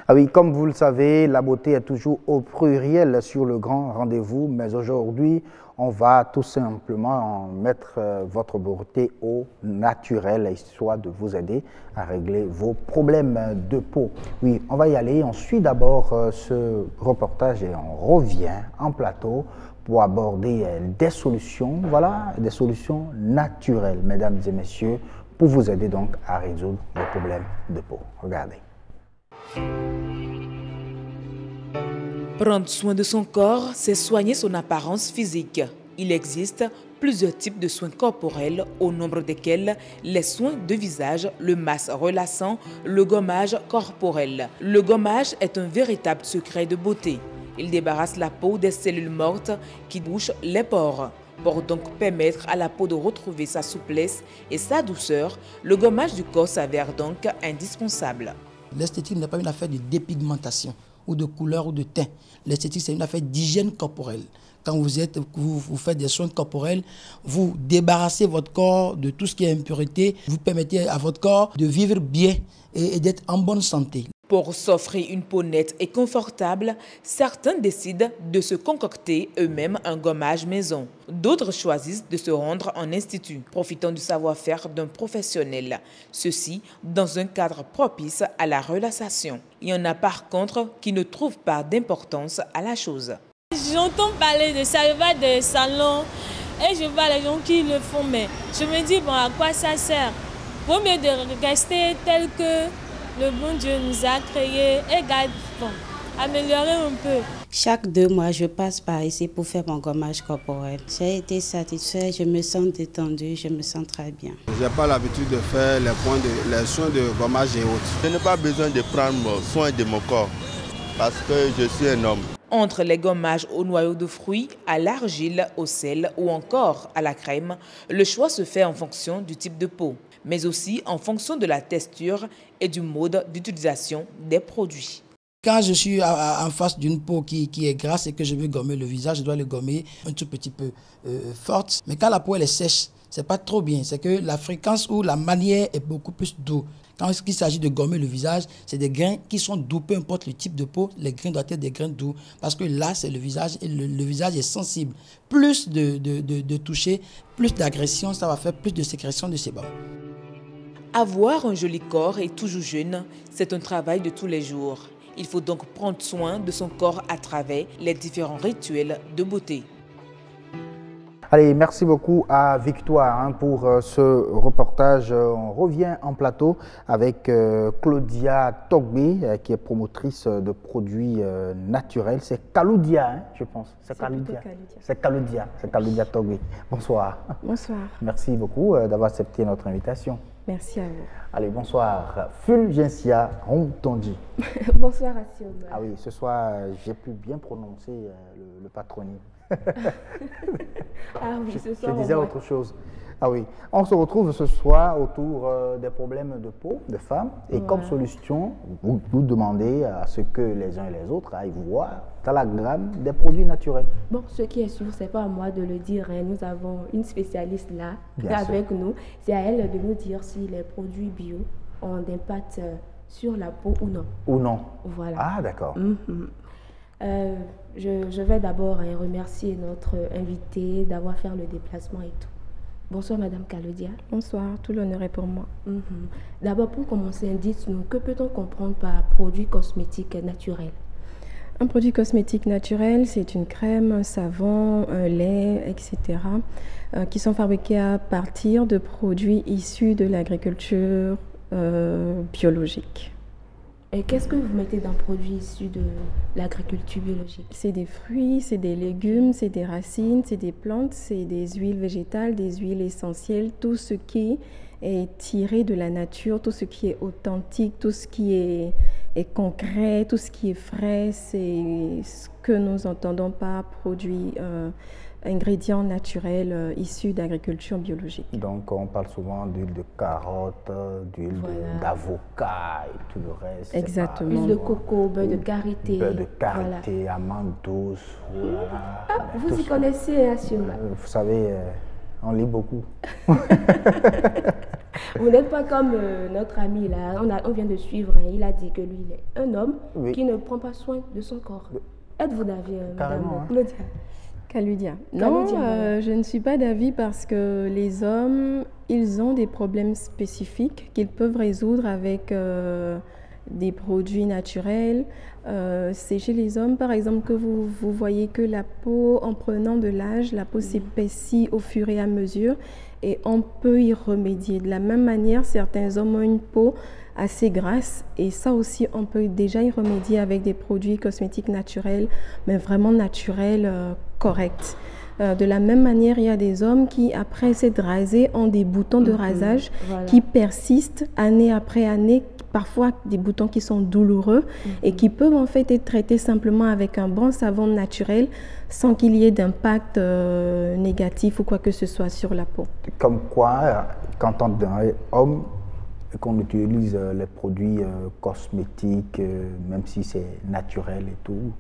Ah oui, comme vous le savez, la beauté est toujours au pluriel sur le grand rendez-vous, mais aujourd'hui, on va tout simplement mettre votre beauté au naturel, histoire de vous aider à régler vos problèmes de peau. Oui, on va y aller. On suit d'abord ce reportage et on revient en plateau pour aborder des solutions, voilà, des solutions naturelles, mesdames et messieurs, pour vous aider donc à résoudre vos problèmes de peau. Regardez. Prendre soin de son corps, c'est soigner son apparence physique. Il existe plusieurs types de soins corporels, au nombre desquels les soins de visage, le masque relaxant, le gommage corporel. Le gommage est un véritable secret de beauté. Il débarrasse la peau des cellules mortes qui bouchent les pores. Pour donc permettre à la peau de retrouver sa souplesse et sa douceur, le gommage du corps s'avère donc indispensable. L'esthétique n'est pas une affaire de dépigmentation ou de couleur ou de teint. L'esthétique, c'est une affaire d'hygiène corporelle. quand vous faites des soins corporels, vous débarrassez votre corps de tout ce qui est impureté, vous permettez à votre corps de vivre bien et d'être en bonne santé. Pour s'offrir une peau nette et confortable, certains décident de se concocter eux-mêmes un gommage maison. D'autres choisissent de se rendre en institut, profitant du savoir-faire d'un professionnel. Ceci dans un cadre propice à la relaxation. Il y en a par contre qui ne trouvent pas d'importance à la chose. J'entends parler de ça, je vais des salons et je vois les gens qui le font, mais je me dis, bon, à quoi ça sert? Vaut mieux de rester tel que le bon Dieu nous a créés et améliorer un peu. Chaque 2 mois, je passe par ici pour faire mon gommage corporel. J'ai été satisfaite, je me sens détendue, je me sens très bien. Je n'ai pas l'habitude de faire les soins de gommage et autres. Je n'ai pas besoin de prendre soin de mon corps parce que je suis un homme. Entre les gommages au noyau de fruits, à l'argile, au sel ou encore à la crème, le choix se fait en fonction du type de peau, mais aussi en fonction de la texture et du mode d'utilisation des produits. Quand je suis en face d'une peau qui est grasse et que je veux gommer le visage, je dois le gommer un tout petit peu forte. Mais quand la peau elle est sèche, c'est pas trop bien. C'est que la fréquence ou la manière est beaucoup plus douce. Quand il s'agit de gommer le visage, c'est des grains qui sont doux, peu importe le type de peau, les grains doivent être des grains doux. Parce que là, c'est le visage et le visage est sensible. Plus de toucher, plus d'agression, ça va faire plus de sécrétion de sébum. Avoir un joli corps et toujours jeune, c'est un travail de tous les jours. Il faut donc prendre soin de son corps à travers les différents rituels de beauté. Allez, merci beaucoup à Victoire pour ce reportage. On revient en plateau avec Claudia Togbe, qui est promotrice de produits naturels. C'est Kaloudia, je pense. C'est Kaloudia. C'est Kaloudia. C'est Kaloudia Togbe. Bonsoir. Bonsoir. Merci beaucoup d'avoir accepté notre invitation. Merci à vous. Allez, bonsoir. Fulgencia Rontondi. Bonsoir à Sioma. Ah oui, ce soir, j'ai pu bien prononcer le patronyme. Ah oui, ce soir, je disais autre chose. Ah oui, on se retrouve ce soir autour des problèmes de peau de femmes et comme solution, vous demandez à ce que les uns et les autres aillent voir dans la gamme des produits naturels. Bon, ce qui est sûr, c'est pas à moi de le dire. Hein. Nous avons une spécialiste là avec nous. C'est à elle de nous dire si les produits bio ont un impact sur la peau ou non. Ou non. Voilà. Ah d'accord. Je vais d'abord remercier notre invitée d'avoir fait le déplacement et tout. Bonsoir Madame Kaloudia. Bonsoir, tout l'honneur est pour moi. D'abord pour commencer, dites-nous, que peut-on comprendre par produit cosmétique naturel? Un produit cosmétique naturel, c'est une crème, un savon, un lait, etc. Qui sont fabriqués à partir de produits issus de l'agriculture biologique. Et qu'est-ce que vous mettez dans le produit issu de l'agriculture biologique? C'est des fruits, c'est des légumes, c'est des racines, c'est des plantes, c'est des huiles végétales, des huiles essentielles, tout ce qui est tiré de la nature, tout ce qui est authentique, tout ce qui est concret, tout ce qui est frais, c'est ce que nous entendons par produits ingrédients naturels issus d'agriculture biologique. Donc on parle souvent d'huile de carotte, d'huile d'avocat et tout le reste. Exactement. Huile de coco, beurre de karité. Beurre de karité, amande douce. Voilà. Ah, vous y connaissez, Asioma. Vous savez, on lit beaucoup. Vous n'êtes pas comme notre ami là, on vient de suivre, il a dit que lui il est un homme qui ne prend pas soin de son corps. Êtes-vous d'avis, Madame Claudia? Kaloudia. Non, je ne suis pas d'avis parce que les hommes, ils ont des problèmes spécifiques qu'ils peuvent résoudre avec des produits naturels. C'est chez les hommes, par exemple, que vous voyez que la peau, en prenant de l'âge, la peau s'épaissit au fur et à mesure et on peut y remédier. De la même manière, certains hommes ont une peau assez grasse et ça aussi, on peut déjà y remédier avec des produits cosmétiques naturels, mais vraiment naturels, corrects. De la même manière, il y a des hommes qui, après s'être rasés, ont des boutons de rasage qui persistent année après année, parfois des boutons qui sont douloureux et qui peuvent en fait être traités simplement avec un bon savon naturel sans qu'il y ait d'impact négatif ou quoi que ce soit sur la peau. Comme quoi, quand on est homme, qu'on utilise les produits cosmétiques, même si c'est naturel et tout,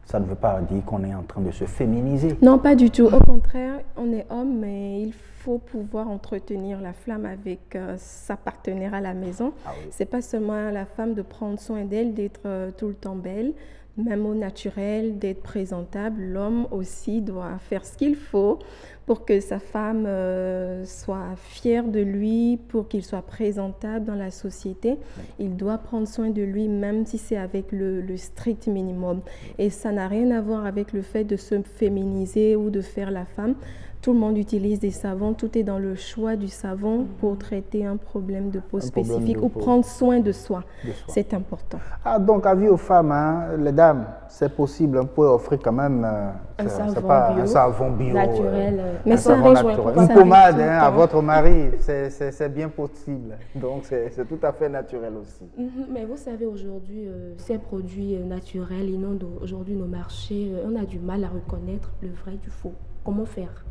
ça ne veut pas dire qu'on est en train de se féminiser. Non, pas du tout. Au contraire, on est homme, mais il faut pouvoir entretenir la flamme avec sa partenaire à la maison. Ah oui. C'est pas seulement à la femme de prendre soin d'elle, d'être tout le temps belle, même au naturel, d'être présentable. L'homme aussi doit faire ce qu'il faut pour que sa femme soit fière de lui, pour qu'il soit présentable dans la société. Il doit prendre soin de lui, même si c'est avec le strict minimum. Et ça n'a rien à voir avec le fait de se féminiser ou de faire la femme. Tout le monde utilise des savons, tout est dans le choix du savon pour traiter un problème de peau spécifique ou prendre soin de soi. C'est important. Ah, donc, avis aux femmes, hein, les dames, c'est possible, on peut offrir quand même un savon bio, naturel. Mais ça rejoint une pommade à votre mari, c'est bien possible. Donc, c'est tout à fait naturel aussi. Mais vous savez, aujourd'hui, ces produits naturels inondent aujourd'hui nos marchés. On a du mal à reconnaître le vrai du faux. Comment faire ?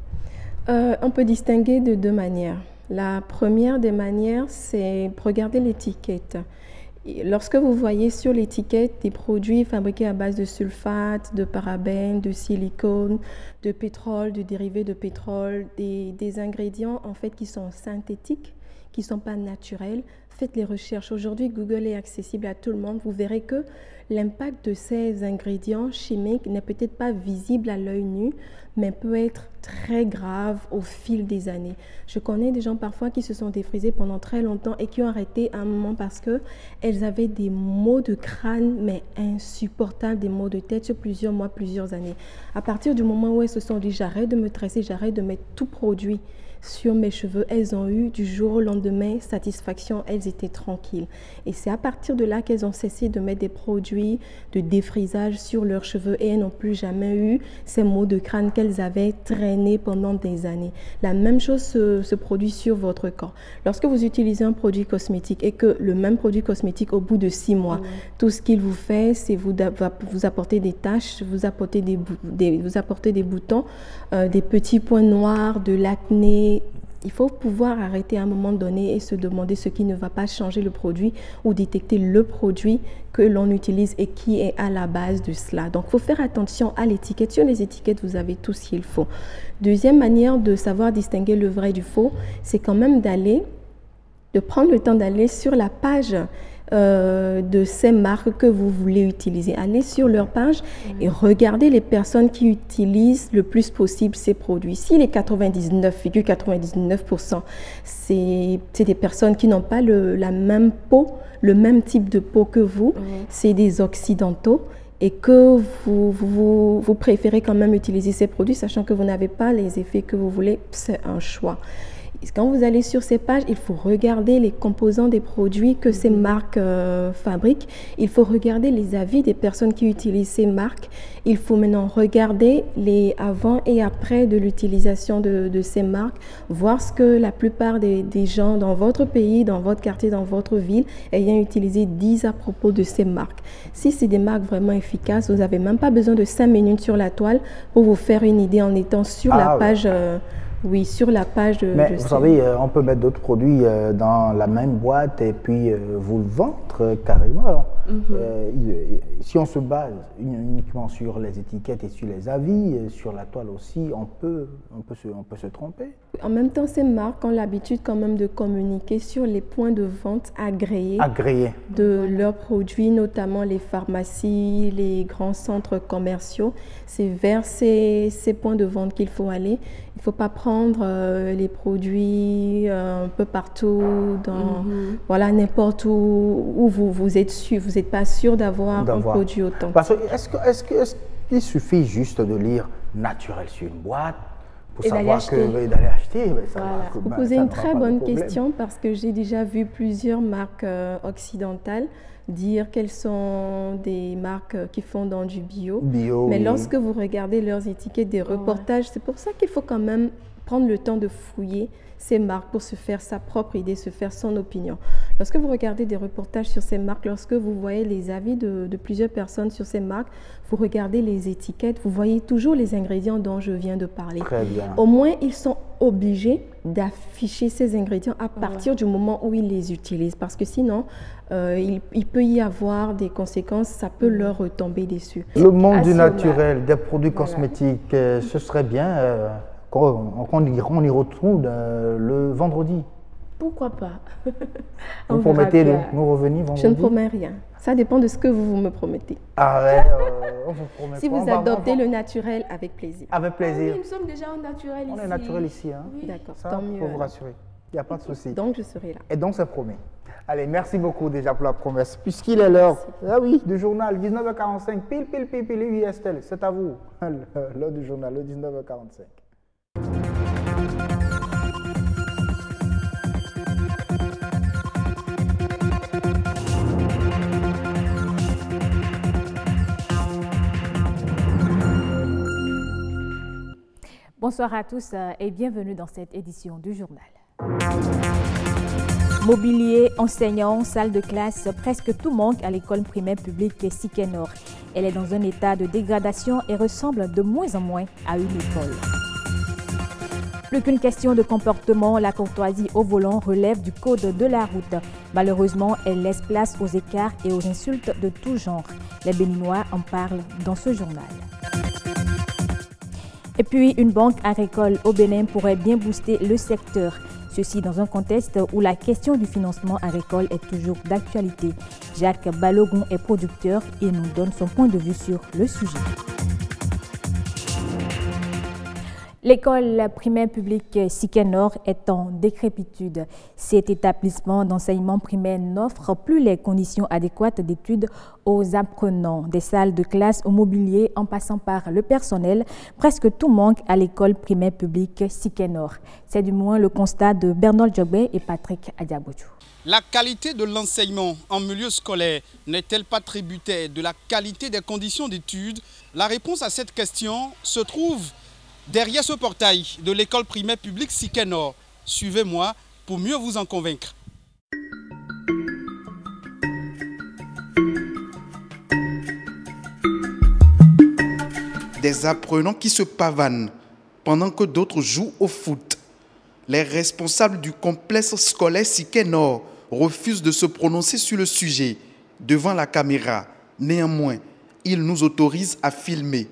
On peut distinguer de deux manières. La première des manières, c'est regarder l'étiquette. Lorsque vous voyez sur l'étiquette des produits fabriqués à base de sulfate, de parabènes, de silicone, de pétrole, de dérivés de pétrole, des ingrédients en fait qui sont synthétiques, qui ne sont pas naturels, faites les recherches. Aujourd'hui, Google est accessible à tout le monde. Vous verrez que l'impact de ces ingrédients chimiques n'est peut-être pas visible à l'œil nu, mais peut être très grave au fil des années. Je connais des gens parfois qui se sont défrisés pendant très longtemps et qui ont arrêté à un moment parce qu'elles avaient des maux de crâne, mais insupportables, des maux de tête sur plusieurs mois, plusieurs années. À partir du moment où elles se sont dit « j'arrête de me tresser, j'arrête de mettre tout produit », sur mes cheveux, elles ont eu du jour au lendemain satisfaction, elles étaient tranquilles. Et c'est à partir de là qu'elles ont cessé de mettre des produits de défrisage sur leurs cheveux et elles n'ont plus jamais eu ces maux de crâne qu'elles avaient traînés pendant des années. La même chose se produit sur votre corps. Lorsque vous utilisez un produit cosmétique et que le même produit cosmétique au bout de 6 mois, tout ce qu'il vous fait, c'est vous apporter des taches, vous apporter des boutons, des petits points noirs, de l'acné. Il faut pouvoir arrêter à un moment donné et se demander ce qui ne va pas changer le produit ou détecter le produit que l'on utilise et qui est à la base de cela. Donc, il faut faire attention à l'étiquette. Sur les étiquettes, vous avez tout ce qu'il faut. Deuxième manière de savoir distinguer le vrai du faux, c'est quand même de prendre le temps d'aller sur la page de ces marques que vous voulez utiliser. Allez sur leur page et regardez les personnes qui utilisent le plus possible ces produits. Si les 99,99%, c'est des personnes qui n'ont pas la même peau, le même type de peau que vous, c'est des occidentaux, et que vous préférez quand même utiliser ces produits, sachant que vous n'avez pas les effets que vous voulez, c'est un choix. Quand vous allez sur ces pages, il faut regarder les composants des produits que ces marques fabriquent. Il faut regarder les avis des personnes qui utilisent ces marques. Il faut maintenant regarder les avant et après de l'utilisation de ces marques, voir ce que la plupart des gens dans votre pays, dans votre quartier, dans votre ville ayant utilisé disent à propos de ces marques. Si c'est des marques vraiment efficaces, vous n'avez même pas besoin de 5 minutes sur la toile pour vous faire une idée en étant sur la page. Oui, sur la page de... Mais vous savez, on peut mettre d'autres produits dans la même boîte et puis vous le vendre carrément. Si on se base uniquement sur les étiquettes et sur les avis, sur la toile aussi, on peut se tromper. En même temps, ces marques ont l'habitude quand même de communiquer sur les points de vente agréés de leurs produits, notamment les pharmacies, les grands centres commerciaux. C'est vers ces points de vente qu'il faut aller. Il ne faut pas prendre les produits un peu partout, voilà, n'importe où vous êtes sûr, vous n'êtes pas sûr d'avoir un produit autant. Parce que est-ce qu'il suffit juste de lire naturel sur une boîte pour savoir d'aller acheter? Vous posez une très bonne question parce que j'ai déjà vu plusieurs marques occidentales dire qu'elles sont des marques qui font dans du bio. Mais lorsque vous regardez leurs étiquettes des reportages, c'est pour ça qu'il faut quand même prendre le temps de fouiller ces marques pour se faire sa propre idée, se faire son opinion. Lorsque vous regardez des reportages sur ces marques, lorsque vous voyez les avis de plusieurs personnes sur ces marques, vous regardez les étiquettes, vous voyez toujours les ingrédients dont je viens de parler. Très bien. Au moins, ils sont obligés d'afficher ces ingrédients à partir du moment où ils les utilisent. Parce que sinon, il peut y avoir des conséquences, ça peut leur retomber dessus. Le monde du naturel, des produits cosmétiques, ce serait bien qu'on y retrouve le vendredi. Pourquoi pas? Vous promettez de nous revenir vendredi? Je ne promets rien. Ça dépend de ce que vous me promettez. Ah ouais, on vous promet si vous adoptez le naturel, avec plaisir. Avec plaisir. Ah oui, nous sommes déjà en naturel ici. On est naturel ici. Hein? Oui. D'accord, ça, tant mieux. Pour vous rassurer. Il n'y a pas de souci. Donc, je serai là. Et donc, c'est promis. Allez, merci beaucoup déjà pour la promesse. Puisqu'il est l'heure, du journal, 19h45, pile, oui, Estelle, c'est à vous. L'heure du journal, le 19h45. Bonsoir à tous et bienvenue dans cette édition du journal. Mobilier, enseignants, salle de classe, presque tout manque à l'école primaire publique Sikenor. Elle est dans un état de dégradation et ressemble de moins en moins à une école. Plus qu'une question de comportement, la courtoisie au volant relève du code de la route. Malheureusement, elle laisse place aux écarts et aux insultes de tout genre. Les Béninois en parlent dans ce journal. Et puis, une banque agricole au Bénin pourrait bien booster le secteur. Ceci dans un contexte où la question du financement agricole est toujours d'actualité. Jacques Balogun est producteur et nous donne son point de vue sur le sujet. L'école primaire publique Sikenor est en décrépitude. Cet établissement d'enseignement primaire n'offre plus les conditions adéquates d'études aux apprenants. Des salles de classe au mobilier en passant par le personnel, presque tout manque à l'école primaire publique Sikenor. C'est du moins le constat de Bernard Djobé et Patrick Adiabouchou. La qualité de l'enseignement en milieu scolaire n'est-elle pas tributaire de la qualité des conditions d'études? La réponse à cette question se trouve derrière ce portail de l'école primaire publique Sikenor. Suivez-moi pour mieux vous en convaincre. Des apprenants qui se pavanent pendant que d'autres jouent au foot. Les responsables du complexe scolaire Sikenor refusent de se prononcer sur le sujet devant la caméra. Néanmoins, ils nous autorisent à filmer.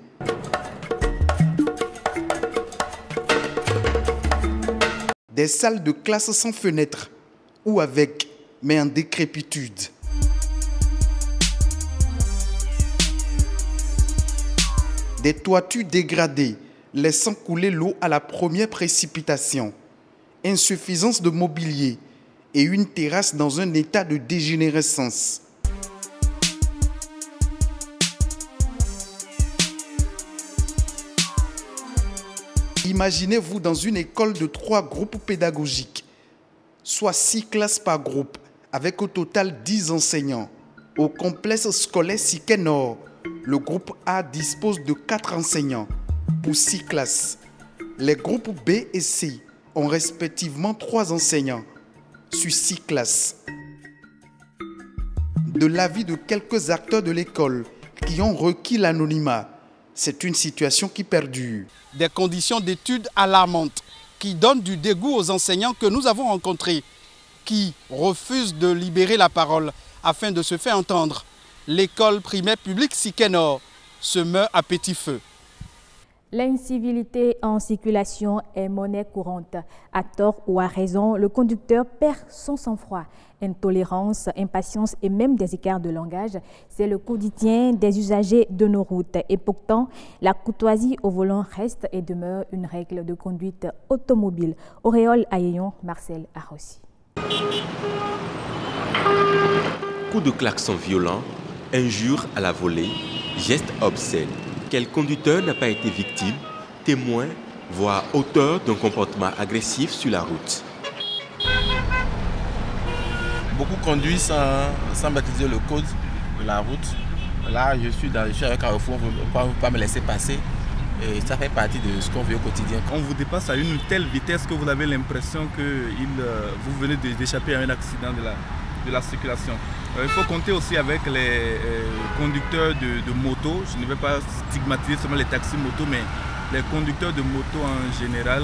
Des salles de classe sans fenêtres ou avec, mais en décrépitude. Des toitures dégradées, laissant couler l'eau à la première précipitation. Insuffisance de mobilier et une terrasse dans un état de dégénérescence. Imaginez-vous dans une école de 3 groupes pédagogiques, soit 6 classes par groupe, avec au total 10 enseignants. Au complexe scolaire Sikenor, le groupe A dispose de 4 enseignants pour 6 classes. Les groupes B et C ont respectivement 3 enseignants sur 6 classes. De l'avis de quelques acteurs de l'école qui ont requis l'anonymat, c'est une situation qui perdure. Des conditions d'études alarmantes qui donnent du dégoût aux enseignants que nous avons rencontrés, qui refusent de libérer la parole afin de se faire entendre. L'école primaire publique Sikenor se meurt à petit feu. L'incivilité en circulation est monnaie courante. À tort ou à raison, le conducteur perd son sang-froid. Intolérance, impatience et même des écarts de langage, c'est le quotidien des usagers de nos routes. Et pourtant, la courtoisie au volant reste et demeure une règle de conduite automobile. Auréole Ayeyon, Marcel Arrossi. Coups de klaxon violents, injures à la volée, gestes obscènes. Quel conducteur n'a pas été victime, témoin, voire auteur d'un comportement agressif sur la route? Beaucoup conduisent sans maîtriser le code de la route. Là, je suis à un carrefour, on ne peut pas me laisser passer. Et ça fait partie de ce qu'on vit au quotidien. On vous dépasse à une telle vitesse que vous avez l'impression que vous venez d'échapper à un accident de la circulation. Il faut compter aussi avec les conducteurs de moto. Je ne vais pas stigmatiser seulement les taxis motos, mais les conducteurs de moto en général.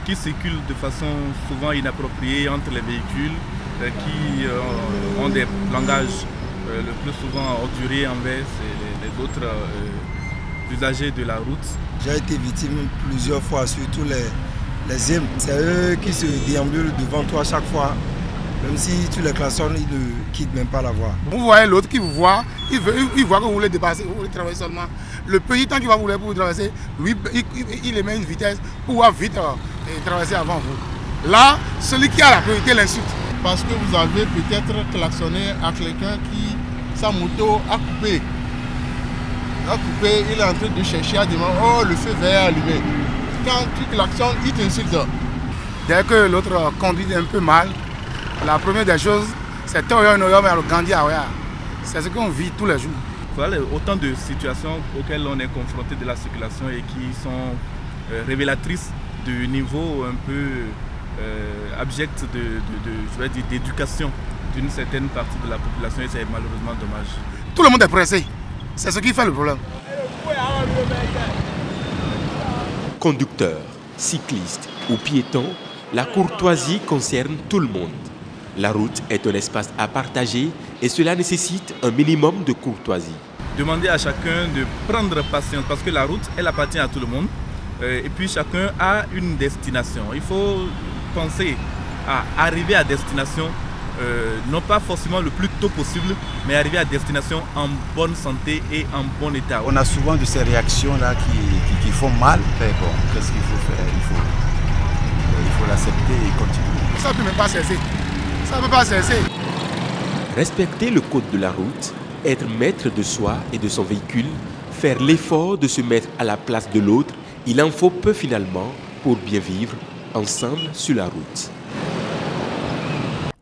qui circulent de façon souvent inappropriée entre les véhicules, qui ont des langages le plus souvent orduriers envers les autres usagers de la route. J'ai été victime plusieurs fois, surtout les hymnes. C'est eux qui se déambulent devant toi chaque fois. Même si tu les klaxonnes, ils ne quittent même pas la voie. Vous voyez l'autre qui vous voit, il voit que vous voulez dépasser, vous voulez traverser seulement. Le petit temps qu'il va vouloir pour vous traverser, lui, il émet une vitesse pour pouvoir vite traverser avant vous. Là, celui qui a la priorité l'insulte. Parce que vous avez peut-être klaxonné à quelqu'un qui, sa moto a coupé. Il est en train de chercher à demander, oh, le feu vert est allumé. Quand tu klaxonnes, il t'insulte. Dès que l'autre conduit un peu mal, la première des choses, c'est Toyo Noyo, mais le Gandhi Aoya. C'est ce qu'on vit tous les jours. Voilà autant de situations auxquelles on est confronté de la circulation et qui sont révélatrices du niveau un peu abject d'éducation d'une certaine partie de la population et c'est malheureusement dommage. Tout le monde est pressé. C'est ce qui fait le problème. Conducteurs, cyclistes ou piétons, la courtoisie concerne tout le monde. La route est un espace à partager et cela nécessite un minimum de courtoisie. Demander à chacun de prendre patience parce que la route, elle appartient à tout le monde. Et puis chacun a une destination. Il faut penser à arriver à destination, non pas forcément le plus tôt possible, mais arriver à destination en bonne santé et en bon état. On a souvent de ces réactions-là qui font mal. Mais bon, qu'est-ce qu'il faut faire? Il faut l'accepter et continuer. Ça ne peut même pas cesser. Ça ne peut pas cesser. Respecter le code de la route, être maître de soi et de son véhicule, faire l'effort de se mettre à la place de l'autre, il en faut peu finalement pour bien vivre ensemble sur la route.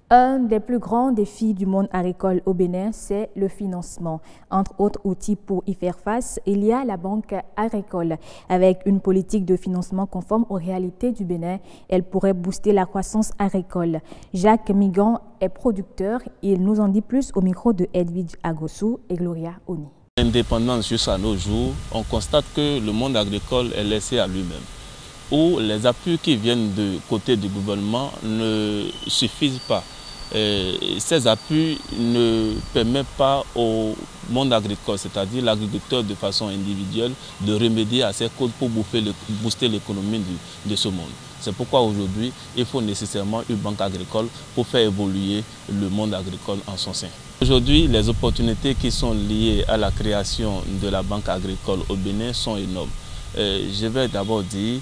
Un des plus grands défis du monde agricole au Bénin, c'est le financement. Entre autres outils pour y faire face, il y a la Banque agricole. Avec une politique de financement conforme aux réalités du Bénin, elle pourrait booster la croissance agricole. Jacques Migan est producteur. Il nous en dit plus au micro de Edwidge Agossou et Gloria Oni. L'indépendance jusqu'à nos jours, on constate que le monde agricole est laissé à lui-même, où les appuis qui viennent du côté du gouvernement ne suffisent pas. Ces appuis ne permettent pas au monde agricole, c'est-à-dire l'agriculteur de façon individuelle, de remédier à ces causes pour booster l'économie de ce monde. C'est pourquoi aujourd'hui, il faut nécessairement une banque agricole pour faire évoluer le monde agricole en son sein. Aujourd'hui, les opportunités qui sont liées à la création de la banque agricole au Bénin sont énormes. Je vais d'abord dire,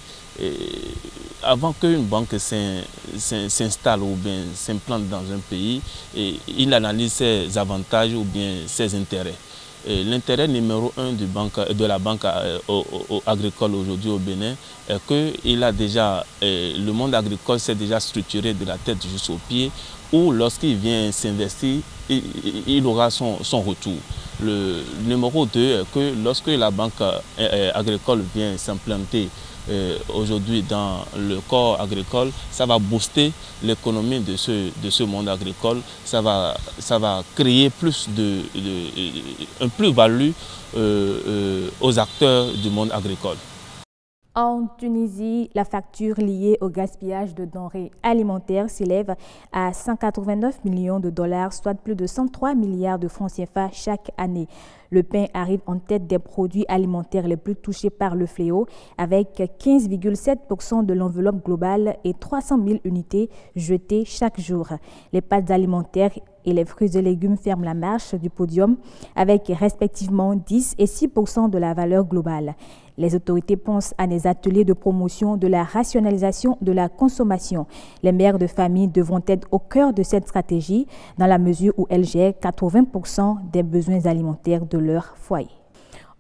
avant qu'une banque s'installe ou bien s'implante dans un pays, il analyse ses avantages ou bien ses intérêts. L'intérêt numéro 1 de la banque agricole aujourd'hui au Bénin est que le monde agricole s'est déjà structuré de la tête jusqu'aux pieds, où lorsqu'il vient s'investir, il aura son retour. Le numéro 2 est que lorsque la banque agricole vient s'implanter aujourd'hui dans le corps agricole, ça va booster l'économie de ce monde agricole, ça va créer un plus-value aux acteurs du monde agricole. En Tunisie, la facture liée au gaspillage de denrées alimentaires s'élève à 189 millions de dollars, soit plus de 103 milliards de francs CFA chaque année. Le pain arrive en tête des produits alimentaires les plus touchés par le fléau, avec 15,7% de l'enveloppe globale et 300 000 unités jetées chaque jour. Les pâtes alimentaires et les fruits et légumes ferment la marche du podium, avec respectivement 10 et 6% de la valeur globale. Les autorités pensent à des ateliers de promotion de la rationalisation de la consommation. Les mères de famille devront être au cœur de cette stratégie, dans la mesure où elles gèrent 80% des besoins alimentaires de leur foyer.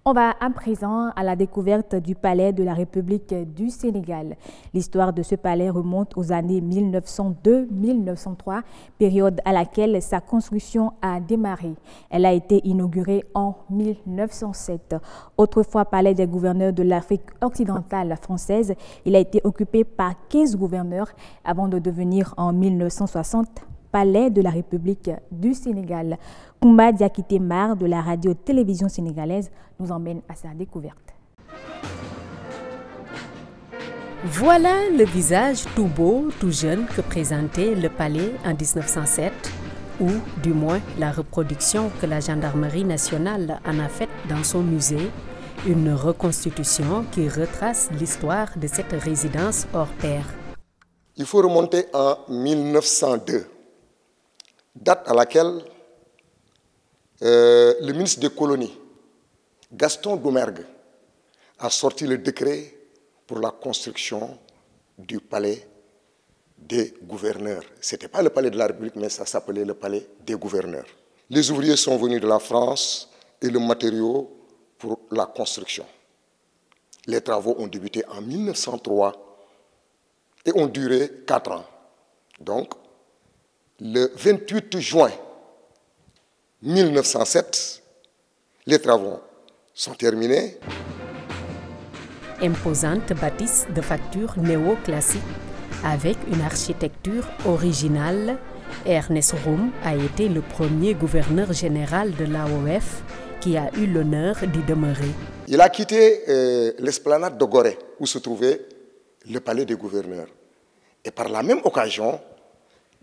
On va à présent à la découverte du palais de la République du Sénégal. L'histoire de ce palais remonte aux années 1902-1903, période à laquelle sa construction a démarré. Elle a été inaugurée en 1907. Autrefois palais des gouverneurs de l'Afrique occidentale française, il a été occupé par 15 gouverneurs avant de devenir en 1960 palais de la République du Sénégal. Koumba Diakité Mar de la radio-télévision sénégalaise nous emmène à sa découverte. Voilà le visage tout beau, tout jeune que présentait le palais en 1907, ou du moins la reproduction que la Gendarmerie nationale en a faite dans son musée, une reconstitution qui retrace l'histoire de cette résidence hors pair. Il faut remonter en 1902, date à laquelle le ministre des colonies, Gaston Doumergue, a sorti le décret pour la construction du palais des gouverneurs. Ce n'était pas le palais de la République, mais ça s'appelait le palais des gouverneurs. Les ouvriers sont venus de la France et le matériau pour la construction. Les travaux ont débuté en 1903 et ont duré 4 ans. Donc, le 28 juin 1907, les travaux sont terminés. Imposante bâtisse de facture néoclassique avec une architecture originale, Ernest Roume a été le premier gouverneur général de l'AOF qui a eu l'honneur d'y demeurer. Il a quitté l'esplanade de Gorée où se trouvait le palais des gouverneurs. Et par la même occasion,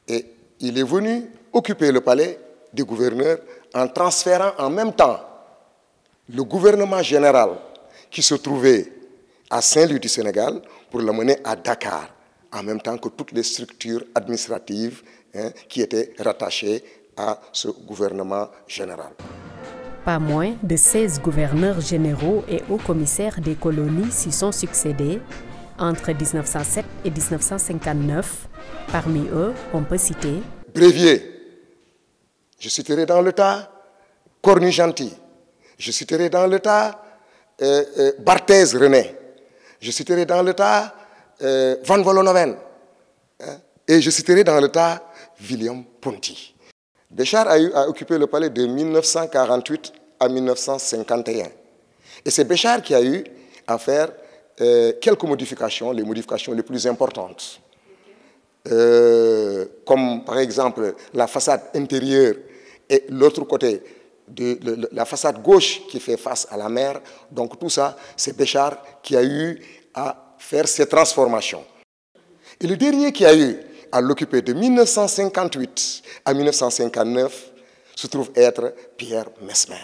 il est venu occuper le palais des gouverneurs en transférant en même temps le gouvernement général qui se trouvait à Saint-Louis du Sénégal pour l'amener à Dakar, en même temps que toutes les structures administratives qui étaient rattachées à ce gouvernement général. Pas moins de 16 gouverneurs généraux et hauts commissaires des colonies s'y sont succédés entre 1907 et 1959. Parmi eux, on peut citer Brévier, je citerai dans le tas Cornu-Gentil, je citerai dans le tas Barthez René, je citerai dans le tas Van Vollenhoven, et je citerai dans le tas William Ponty. Béchar a occupé le palais de 1948 à 1951. Et c'est Béchar qui a eu à faire quelques modifications, les modifications les plus importantes. Comme par exemple la façade intérieure et l'autre côté, la façade gauche qui fait face à la mer. Donc tout ça, c'est Béchar qui a eu à faire ces transformations. Et le dernier qui a eu à l'occuper de 1958 à 1959 se trouve être Pierre Mesmer.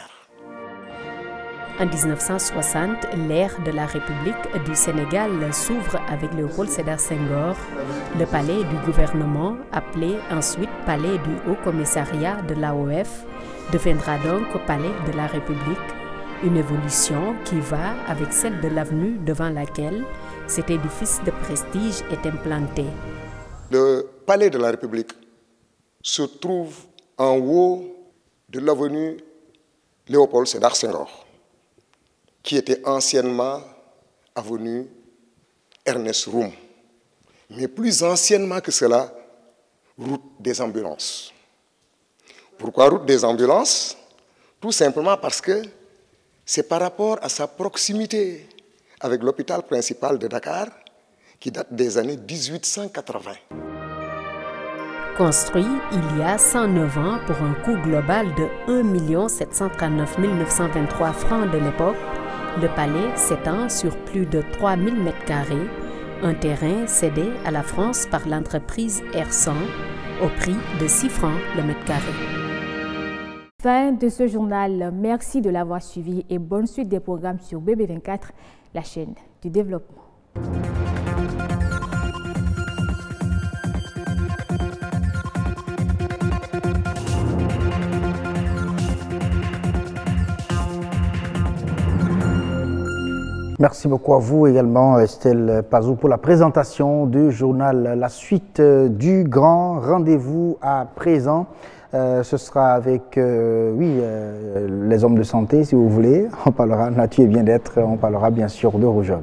En 1960, l'ère de la République du Sénégal s'ouvre avec Léopold Sédar Senghor. Le palais du gouvernement, appelé ensuite palais du Haut Commissariat de l'AOF, deviendra donc palais de la République. Une évolution qui va avec celle de l'avenue devant laquelle cet édifice de prestige est implanté. Le palais de la République se trouve en haut de l'avenue Léopold Sédar Senghor, qui était anciennement avenue Ernest Roume, mais plus anciennement que cela, route des ambulances. Pourquoi route des ambulances? Tout simplement parce que c'est par rapport à sa proximité avec l'hôpital principal de Dakar, qui date des années 1880. Construit il y a 109 ans pour un coût global de 1 739 923 francs de l'époque, le palais s'étend sur plus de 3000 m², un terrain cédé à la France par l'entreprise Air100 au prix de 6 francs le m². Fin de ce journal. Merci de l'avoir suivi et bonne suite des programmes sur BB24, la chaîne du développement. Merci beaucoup à vous également, Estelle Pazou, pour la présentation du journal. La suite du grand rendez-vous à présent, ce sera avec les hommes de santé, si vous voulez. On parlera nature et bien-être, on parlera bien sûr de rougeole.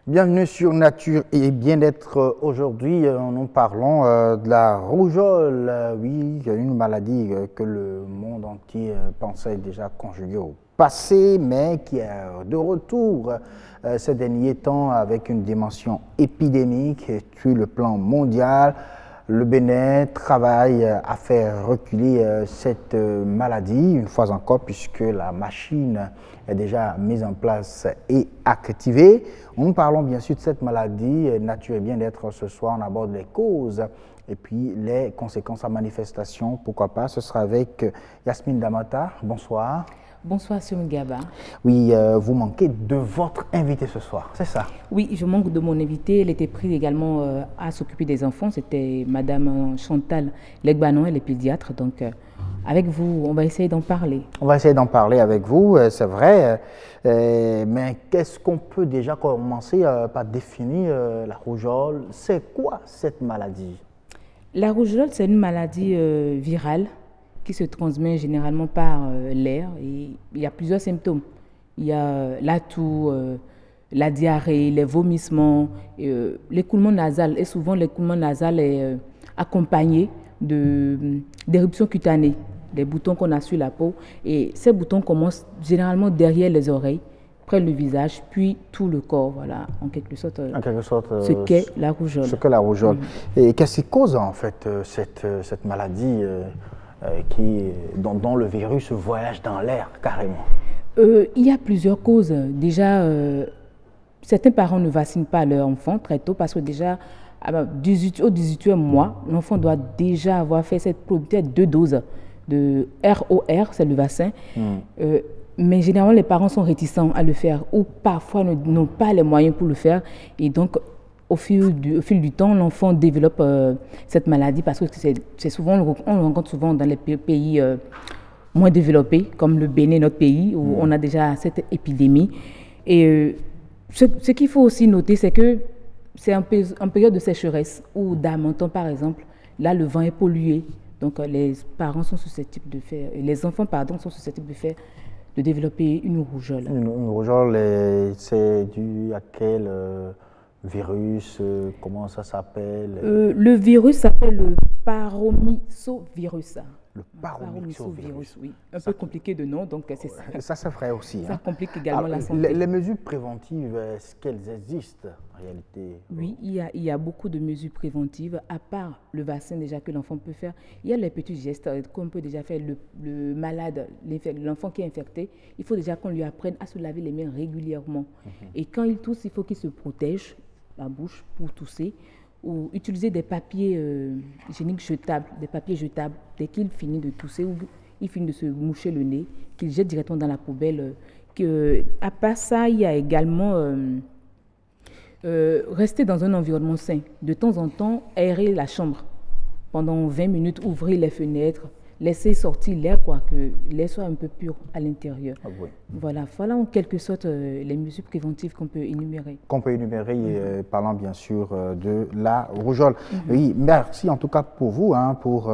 Bienvenue sur Nature et Bien-être. Aujourd'hui, nous parlons de la rougeole. Oui, une maladie que le monde entier pensait déjà conjuguée au passé, mais qui est de retour ces derniers temps avec une dimension épidémique sur le plan mondial. le Bénin travaille à faire reculer cette maladie, une fois encore, puisque la machine est déjà mise en place et activée. Nous parlons bien sûr de cette maladie, nature et bien-être ce soir. On aborde les causes et puis les conséquences à manifestation, pourquoi pas. Ce sera avec Yasmine Damata. Bonsoir. Bonsoir, Sion Gaba. Oui, vous manquez de votre invité ce soir, c'est ça? Oui, je manque de mon invité. Elle était prise également à s'occuper des enfants. C'était Madame Chantal Legbanon, elle est pédiatre. Donc, avec vous, on va essayer d'en parler. On va essayer d'en parler avec vous, c'est vrai. Mais qu'est-ce qu'on peut déjà commencer par définir la rougeole? C'est quoi cette maladie? La rougeole, c'est une maladie virale qui se transmet généralement par l'air. Et il y a plusieurs symptômes. Il y a la toux, la diarrhée, les vomissements, l'écoulement nasal. Et souvent, l'écoulement nasal est accompagné d'éruptions cutanées, des boutons qu'on a sur la peau. Et ces boutons commencent généralement derrière les oreilles, près du visage, puis tout le corps. Voilà, en quelque sorte ce qu'est la rougeole. Ce qu'est la rougeole. Et qu'est-ce qui cause en fait cette maladie dont le virus voyage dans l'air carrément? Il y a plusieurs causes. Déjà, certains parents ne vaccinent pas leur enfant très tôt parce que déjà, au 18e mois, l'enfant doit déjà avoir fait peut-être 2 doses de ROR, c'est le vaccin. Mais généralement, les parents sont réticents à le faire ou parfois n'ont pas les moyens pour le faire. Et donc, au fil du temps, l'enfant développe cette maladie parce que c'est souvent, on le rencontre souvent dans les pays moins développés, comme le Bénin, notre pays, où on a déjà cette épidémie. Et ce qu'il faut aussi noter, c'est que c'est en période de sécheresse ou d'amenton, par exemple. Là, le vent est pollué. Donc, les parents sont susceptibles de faire, les enfants, pardon, sont susceptibles de développer une rougeole. Une rougeole, c'est dû à quel virus, comment ça s'appelle? Le virus s'appelle le paromyxovirus. Le paromyxovirus, oui. Un peu compliqué de nom, donc c'est ça. Ça, c'est vrai aussi. Ça complique également la santé. Les mesures préventives, est-ce qu'elles existent en réalité? Oui, il y a beaucoup de mesures préventives, à part le vaccin déjà que l'enfant peut faire. Il y a les petits gestes qu'on peut déjà faire. Le malade, l'enfant qui est infecté, il faut déjà qu'on lui apprenne à se laver les mains régulièrement. Et quand il tousse, il faut qu'il se protège la bouche pour tousser, ou utiliser des papiers hygiéniques jetables, dès qu'il finit de tousser ou il finit de se moucher le nez, qu'il jette directement dans la poubelle. À part ça, il y a également rester dans un environnement sain. De temps en temps, aérer la chambre pendant 20 minutes, ouvrir les fenêtres, laisser sortir l'air, que l'air soit un peu pur à l'intérieur. Voilà en quelque sorte les mesures préventives qu'on peut énumérer. Parlant bien sûr de la rougeole. Oui, merci en tout cas pour vous, pour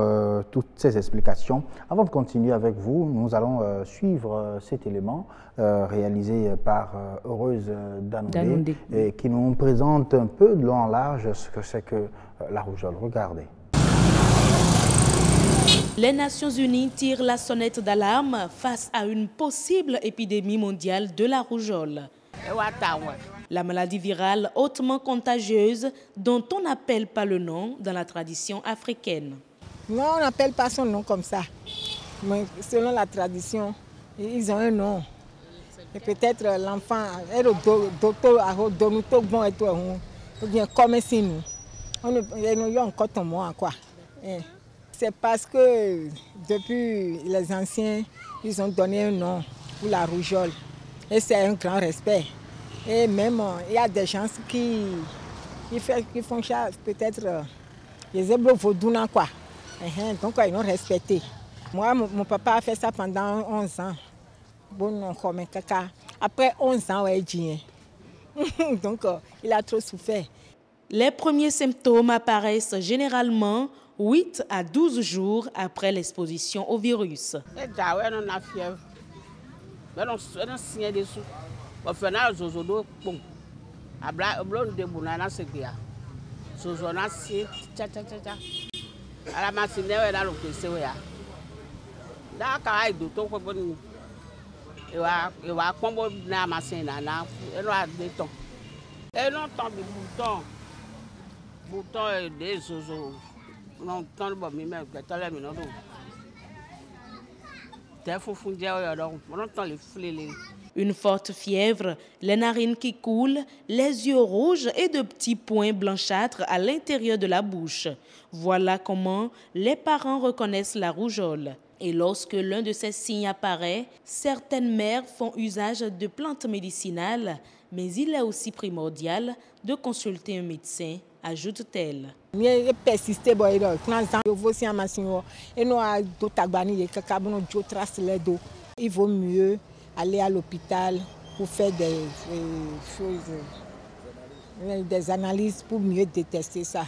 toutes ces explications. Avant de continuer avec vous, nous allons suivre cet élément réalisé par Heureuse Danondé, qui nous présente un peu de long en large ce que c'est que la rougeole. Regardez. Les Nations Unies tirent la sonnette d'alarme face à une possible épidémie mondiale de la rougeole. La maladie virale hautement contagieuse dont on n'appelle pas le nom dans la tradition africaine. Non, on n'appelle pas son nom comme ça. Mais selon la tradition, ils ont un nom. Et peut-être l'enfant est le docteur à Donuto bon et tout, ou bien comme si nous. On a encore ton mot quoi. C'est parce que depuis les anciens, ils ont donné un nom pour la rougeole. Et c'est un grand respect. Et même, il y a des gens qui font ça, peut-être, les éblos vaudounas, quoi. Donc, ils ont respecté. Moi, mon papa a fait ça pendant 11 ans. Bon, comme caca. Après 11 ans, ouais, donc, il a trop souffert. Les premiers symptômes apparaissent généralement 8 à 12 jours après l'exposition au virus. Une forte fièvre, les narines qui coulent, les yeux rouges et de petits points blanchâtres à l'intérieur de la bouche. Voilà comment les parents reconnaissent la rougeole. Et lorsque l'un de ces signes apparaît, certaines mères font usage de plantes médicinales, mais il est aussi primordial de consulter un médecin, ajoute-t-elle. Il vaut mieux aller à l'hôpital pour faire des analyses pour mieux détecter ça.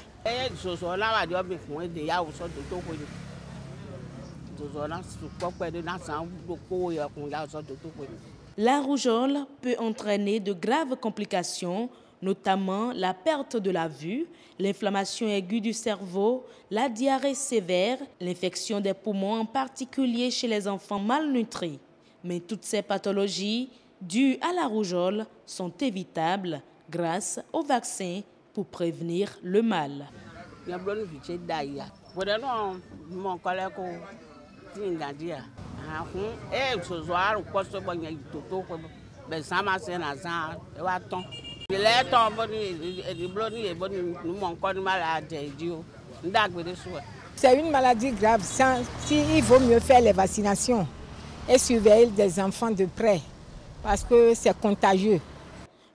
La rougeole peut entraîner de graves complications, notamment la perte de la vue, l'inflammation aiguë du cerveau, la diarrhée sévère, l'infection des poumons, en particulier chez les enfants malnutris. Mais toutes ces pathologies dues à la rougeole sont évitables grâce au vaccin pour prévenir le mal. C'est une maladie grave. Il vaut mieux faire les vaccinations et surveiller des enfants de près parce que c'est contagieux.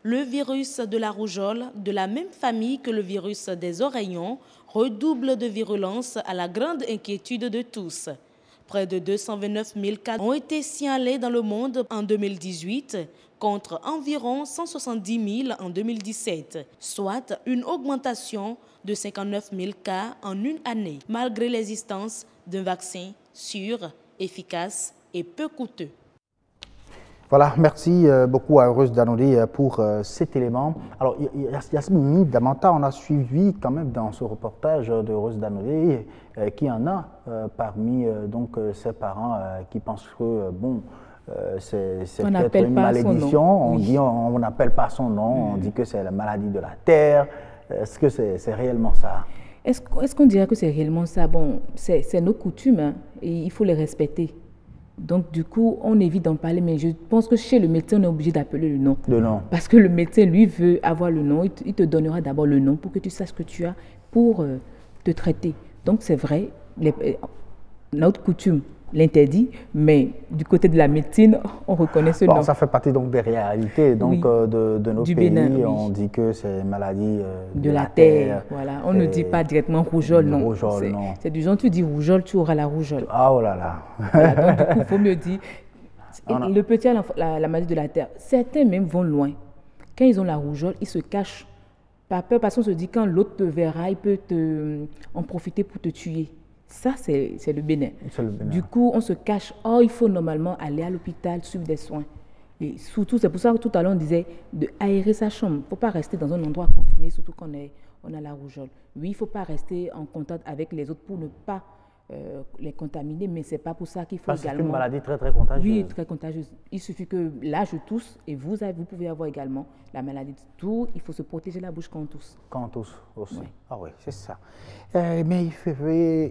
Le virus de la rougeole, de la même famille que le virus des oreillons, redouble de virulence à la grande inquiétude de tous. Près de 229 000 cas ont été signalés dans le monde en 2018, contre environ 170 000 en 2017, soit une augmentation de 59 000 cas en une année, malgré l'existence d'un vaccin sûr, efficace et peu coûteux. Voilà, merci beaucoup à Heureuse Danodé pour cet élément. Alors, Yasmine Damanta, on a suivi quand même dans ce reportage de Heureuse Danodé qu'il y en a parmi ces parents qui pensent que, bon, c'est peut-être une malédiction. On dit on n'appelle pas son nom, on dit que c'est la maladie de la terre. Est-ce que c'est réellement ça? Est-ce qu'on dirait que c'est réellement ça? Bon, c'est nos coutumes hein, et il faut les respecter. Donc, du coup, on évite d'en parler, mais je pense que chez le médecin, on est obligé d'appeler le nom. Le nom. Parce que le médecin, lui, veut avoir le nom. Il te donnera d'abord le nom pour que tu saches ce que tu as pour te traiter. Donc, c'est vrai, notre coutume l'interdit, mais du côté de la médecine, on reconnaît ce nom. Ça fait partie donc des réalités donc, de nos pays. Bénin, oui. On dit que c'est une maladie de la terre. Voilà. On ne dit pas directement rougeole, non. Rougeole, non. C'est du genre, tu dis rougeole, tu auras la rougeole. Ah, oh là là. Voilà, donc, du coup, il faut mieux dire. Le petit a la maladie de la terre. Certains même vont loin. Quand ils ont la rougeole, ils se cachent. Par peur, parce qu'on se dit, quand l'autre te verra, il peut en profiter pour te tuer. Ça, c'est le Bénin. Du coup, on se cache. Oh, il faut normalement aller à l'hôpital, suivre des soins. Et surtout, c'est pour ça que tout à l'heure, on disait d'aérer sa chambre. Il ne faut pas rester dans un endroit confiné, surtout quand on a la rougeole. Oui, il ne faut pas rester en contact avec les autres pour ne pas les contaminer, mais ce n'est pas pour ça qu'il faut également... C'est une maladie très, très contagieuse. Oui, très contagieuse. Il suffit que là, je tousse et vous pouvez avoir également la maladie de tout. Il faut se protéger la bouche quand on tousse. Quand on tousse aussi. Oui. Ah oui, c'est ça. Mais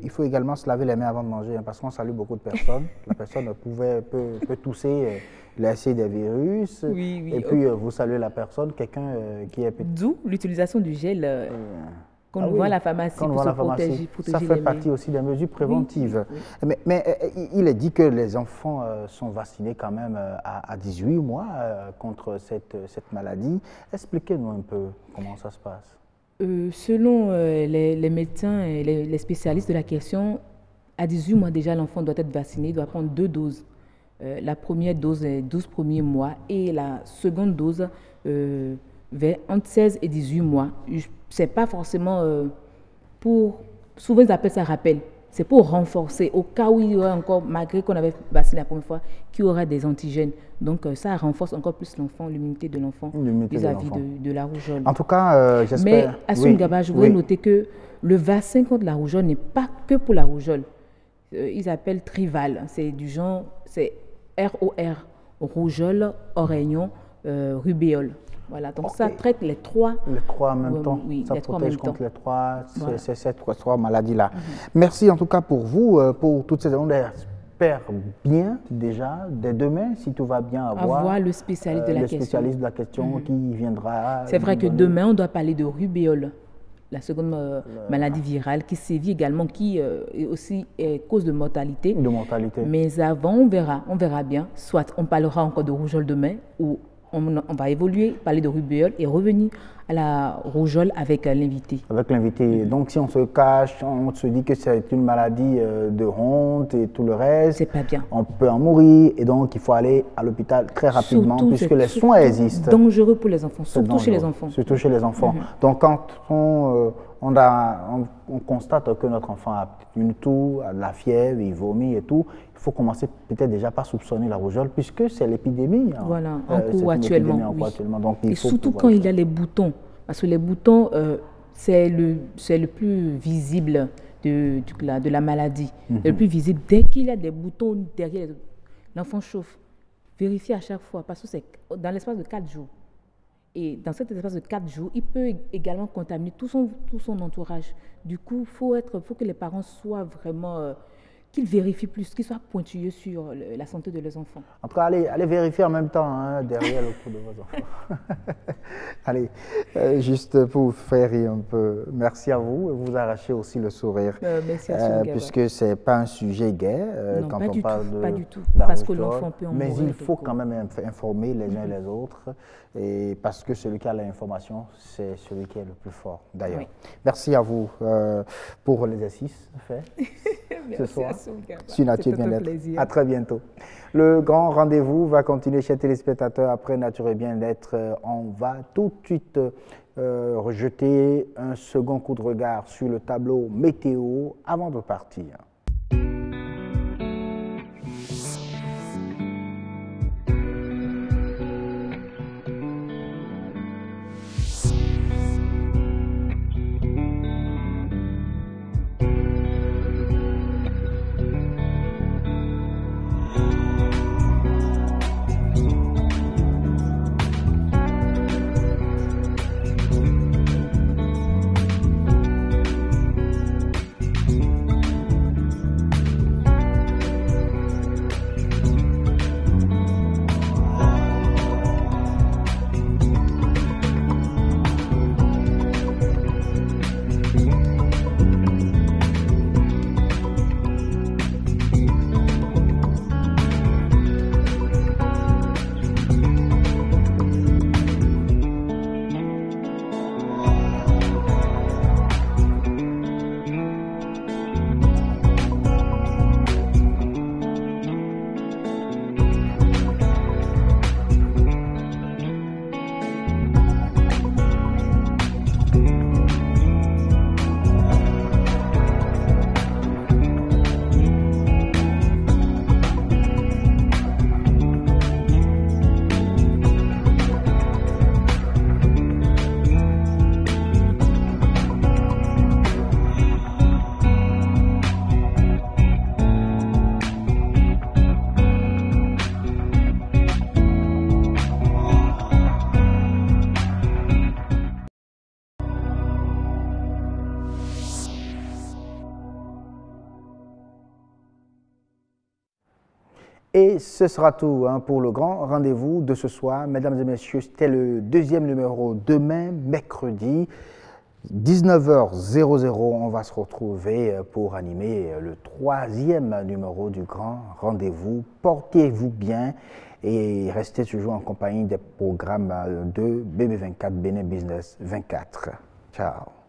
il faut également se laver les mains avant de manger, hein, parce qu'on salue beaucoup de personnes. La personne peut tousser, laisser des virus. Oui, oui. Et puis, vous saluez la personne, quelqu'un qui est... D'où l'utilisation du gel... Qu'on voit à la pharmacie pour se protéger ça fait partie aussi des mesures préventives. Oui, oui. Mais il est dit que les enfants sont vaccinés quand même à 18 mois contre cette maladie. Expliquez-nous un peu comment ça se passe. Selon les médecins et les spécialistes de la question, à 18 mois déjà, l'enfant doit être vacciné, il doit prendre 2 doses. La première dose est 12 premiers mois et la seconde dose entre 16 et 18 mois. C'est pas forcément pour... Souvent, ils appellent ça rappel. C'est pour renforcer, au cas où il y aurait encore, malgré qu'on avait vacciné la première fois, qu'il y aura des antigènes. Donc, ça renforce encore plus l'enfant, l'immunité de l'enfant vis-à-vis de la rougeole. En tout cas, j'espère... Mais, Assoum Gaba, je voudrais noter que le vaccin contre la rougeole n'est pas que pour la rougeole. Ils appellent Trival. C'est du genre, c'est ROR, rougeole, oreillon, rubéole. Voilà, donc ça traite les trois. Les trois en même temps. Oui, ça les trois en protège même contre temps. les trois, Voilà. ces trois maladies-là. Merci en tout cas pour vous, pour toutes ces demandes. J'espère bien déjà, dès demain, si tout va bien, avoir le spécialiste de la question. Le spécialiste de la question qui viendra. C'est vrai que demain, on doit parler de rubéole, la seconde maladie virale qui sévit également, qui est aussi cause de mortalité. Mais avant, on verra bien. Soit on parlera encore de rougeole demain, ou on va évoluer, parler de rubéole et revenir à la rougeole avec l'invité. Avec l'invité. Donc si on se cache, on se dit que c'est une maladie de honte et tout le reste, c'est pas bien. On peut en mourir et donc il faut aller à l'hôpital très rapidement puisque les soins existent. Dangereux pour les enfants, surtout chez les enfants. Surtout chez les enfants. Donc quand on constate que notre enfant a une toux, a de la fièvre, il vomit et tout, il faut commencer peut-être déjà par soupçonner la rougeole puisque c'est l'épidémie. Voilà, en cours actuellement. Donc, et surtout quand il y a les boutons, parce que les boutons, c'est le plus visible de la maladie. Le plus visible, dès qu'il y a des boutons derrière, l'enfant chauffe. Vérifiez à chaque fois, parce que c'est dans l'espace de 4 jours. Et dans cet espace de 4 jours, il peut également contaminer tout son entourage. Du coup, faut que les parents soient vraiment, qu'ils vérifient plus, qu'ils soient pointilleux sur la santé de leurs enfants. En tout cas, allez vérifier en même temps derrière le cou de vos enfants. Allez, juste pour vous faire rire un peu, merci à vous. Vous arrachez aussi le sourire. Merci à vous, puisque ce n'est pas un sujet gai quand on parle de pas du tout. Parce que l'enfant peut en mais mourir. il faut quand même informer les uns et les autres. Et parce que celui qui a l'information, c'est celui qui est le plus fort, d'ailleurs. Oui. Merci à vous pour l'exercice fait ce soir sur Nature et Bien-être. À très bientôt. Le grand rendez-vous va continuer, chers téléspectateurs. Après Nature et Bien-être, on va tout de suite rejeter un second coup de regard sur le tableau météo avant de partir. Et ce sera tout pour le grand rendez-vous de ce soir. Mesdames et messieurs, c'était le deuxième numéro. Demain, mercredi, 19h00, on va se retrouver pour animer le troisième numéro du grand rendez-vous. Portez-vous bien et restez toujours en compagnie des programmes de BB24, Bénin Business 24. Ciao.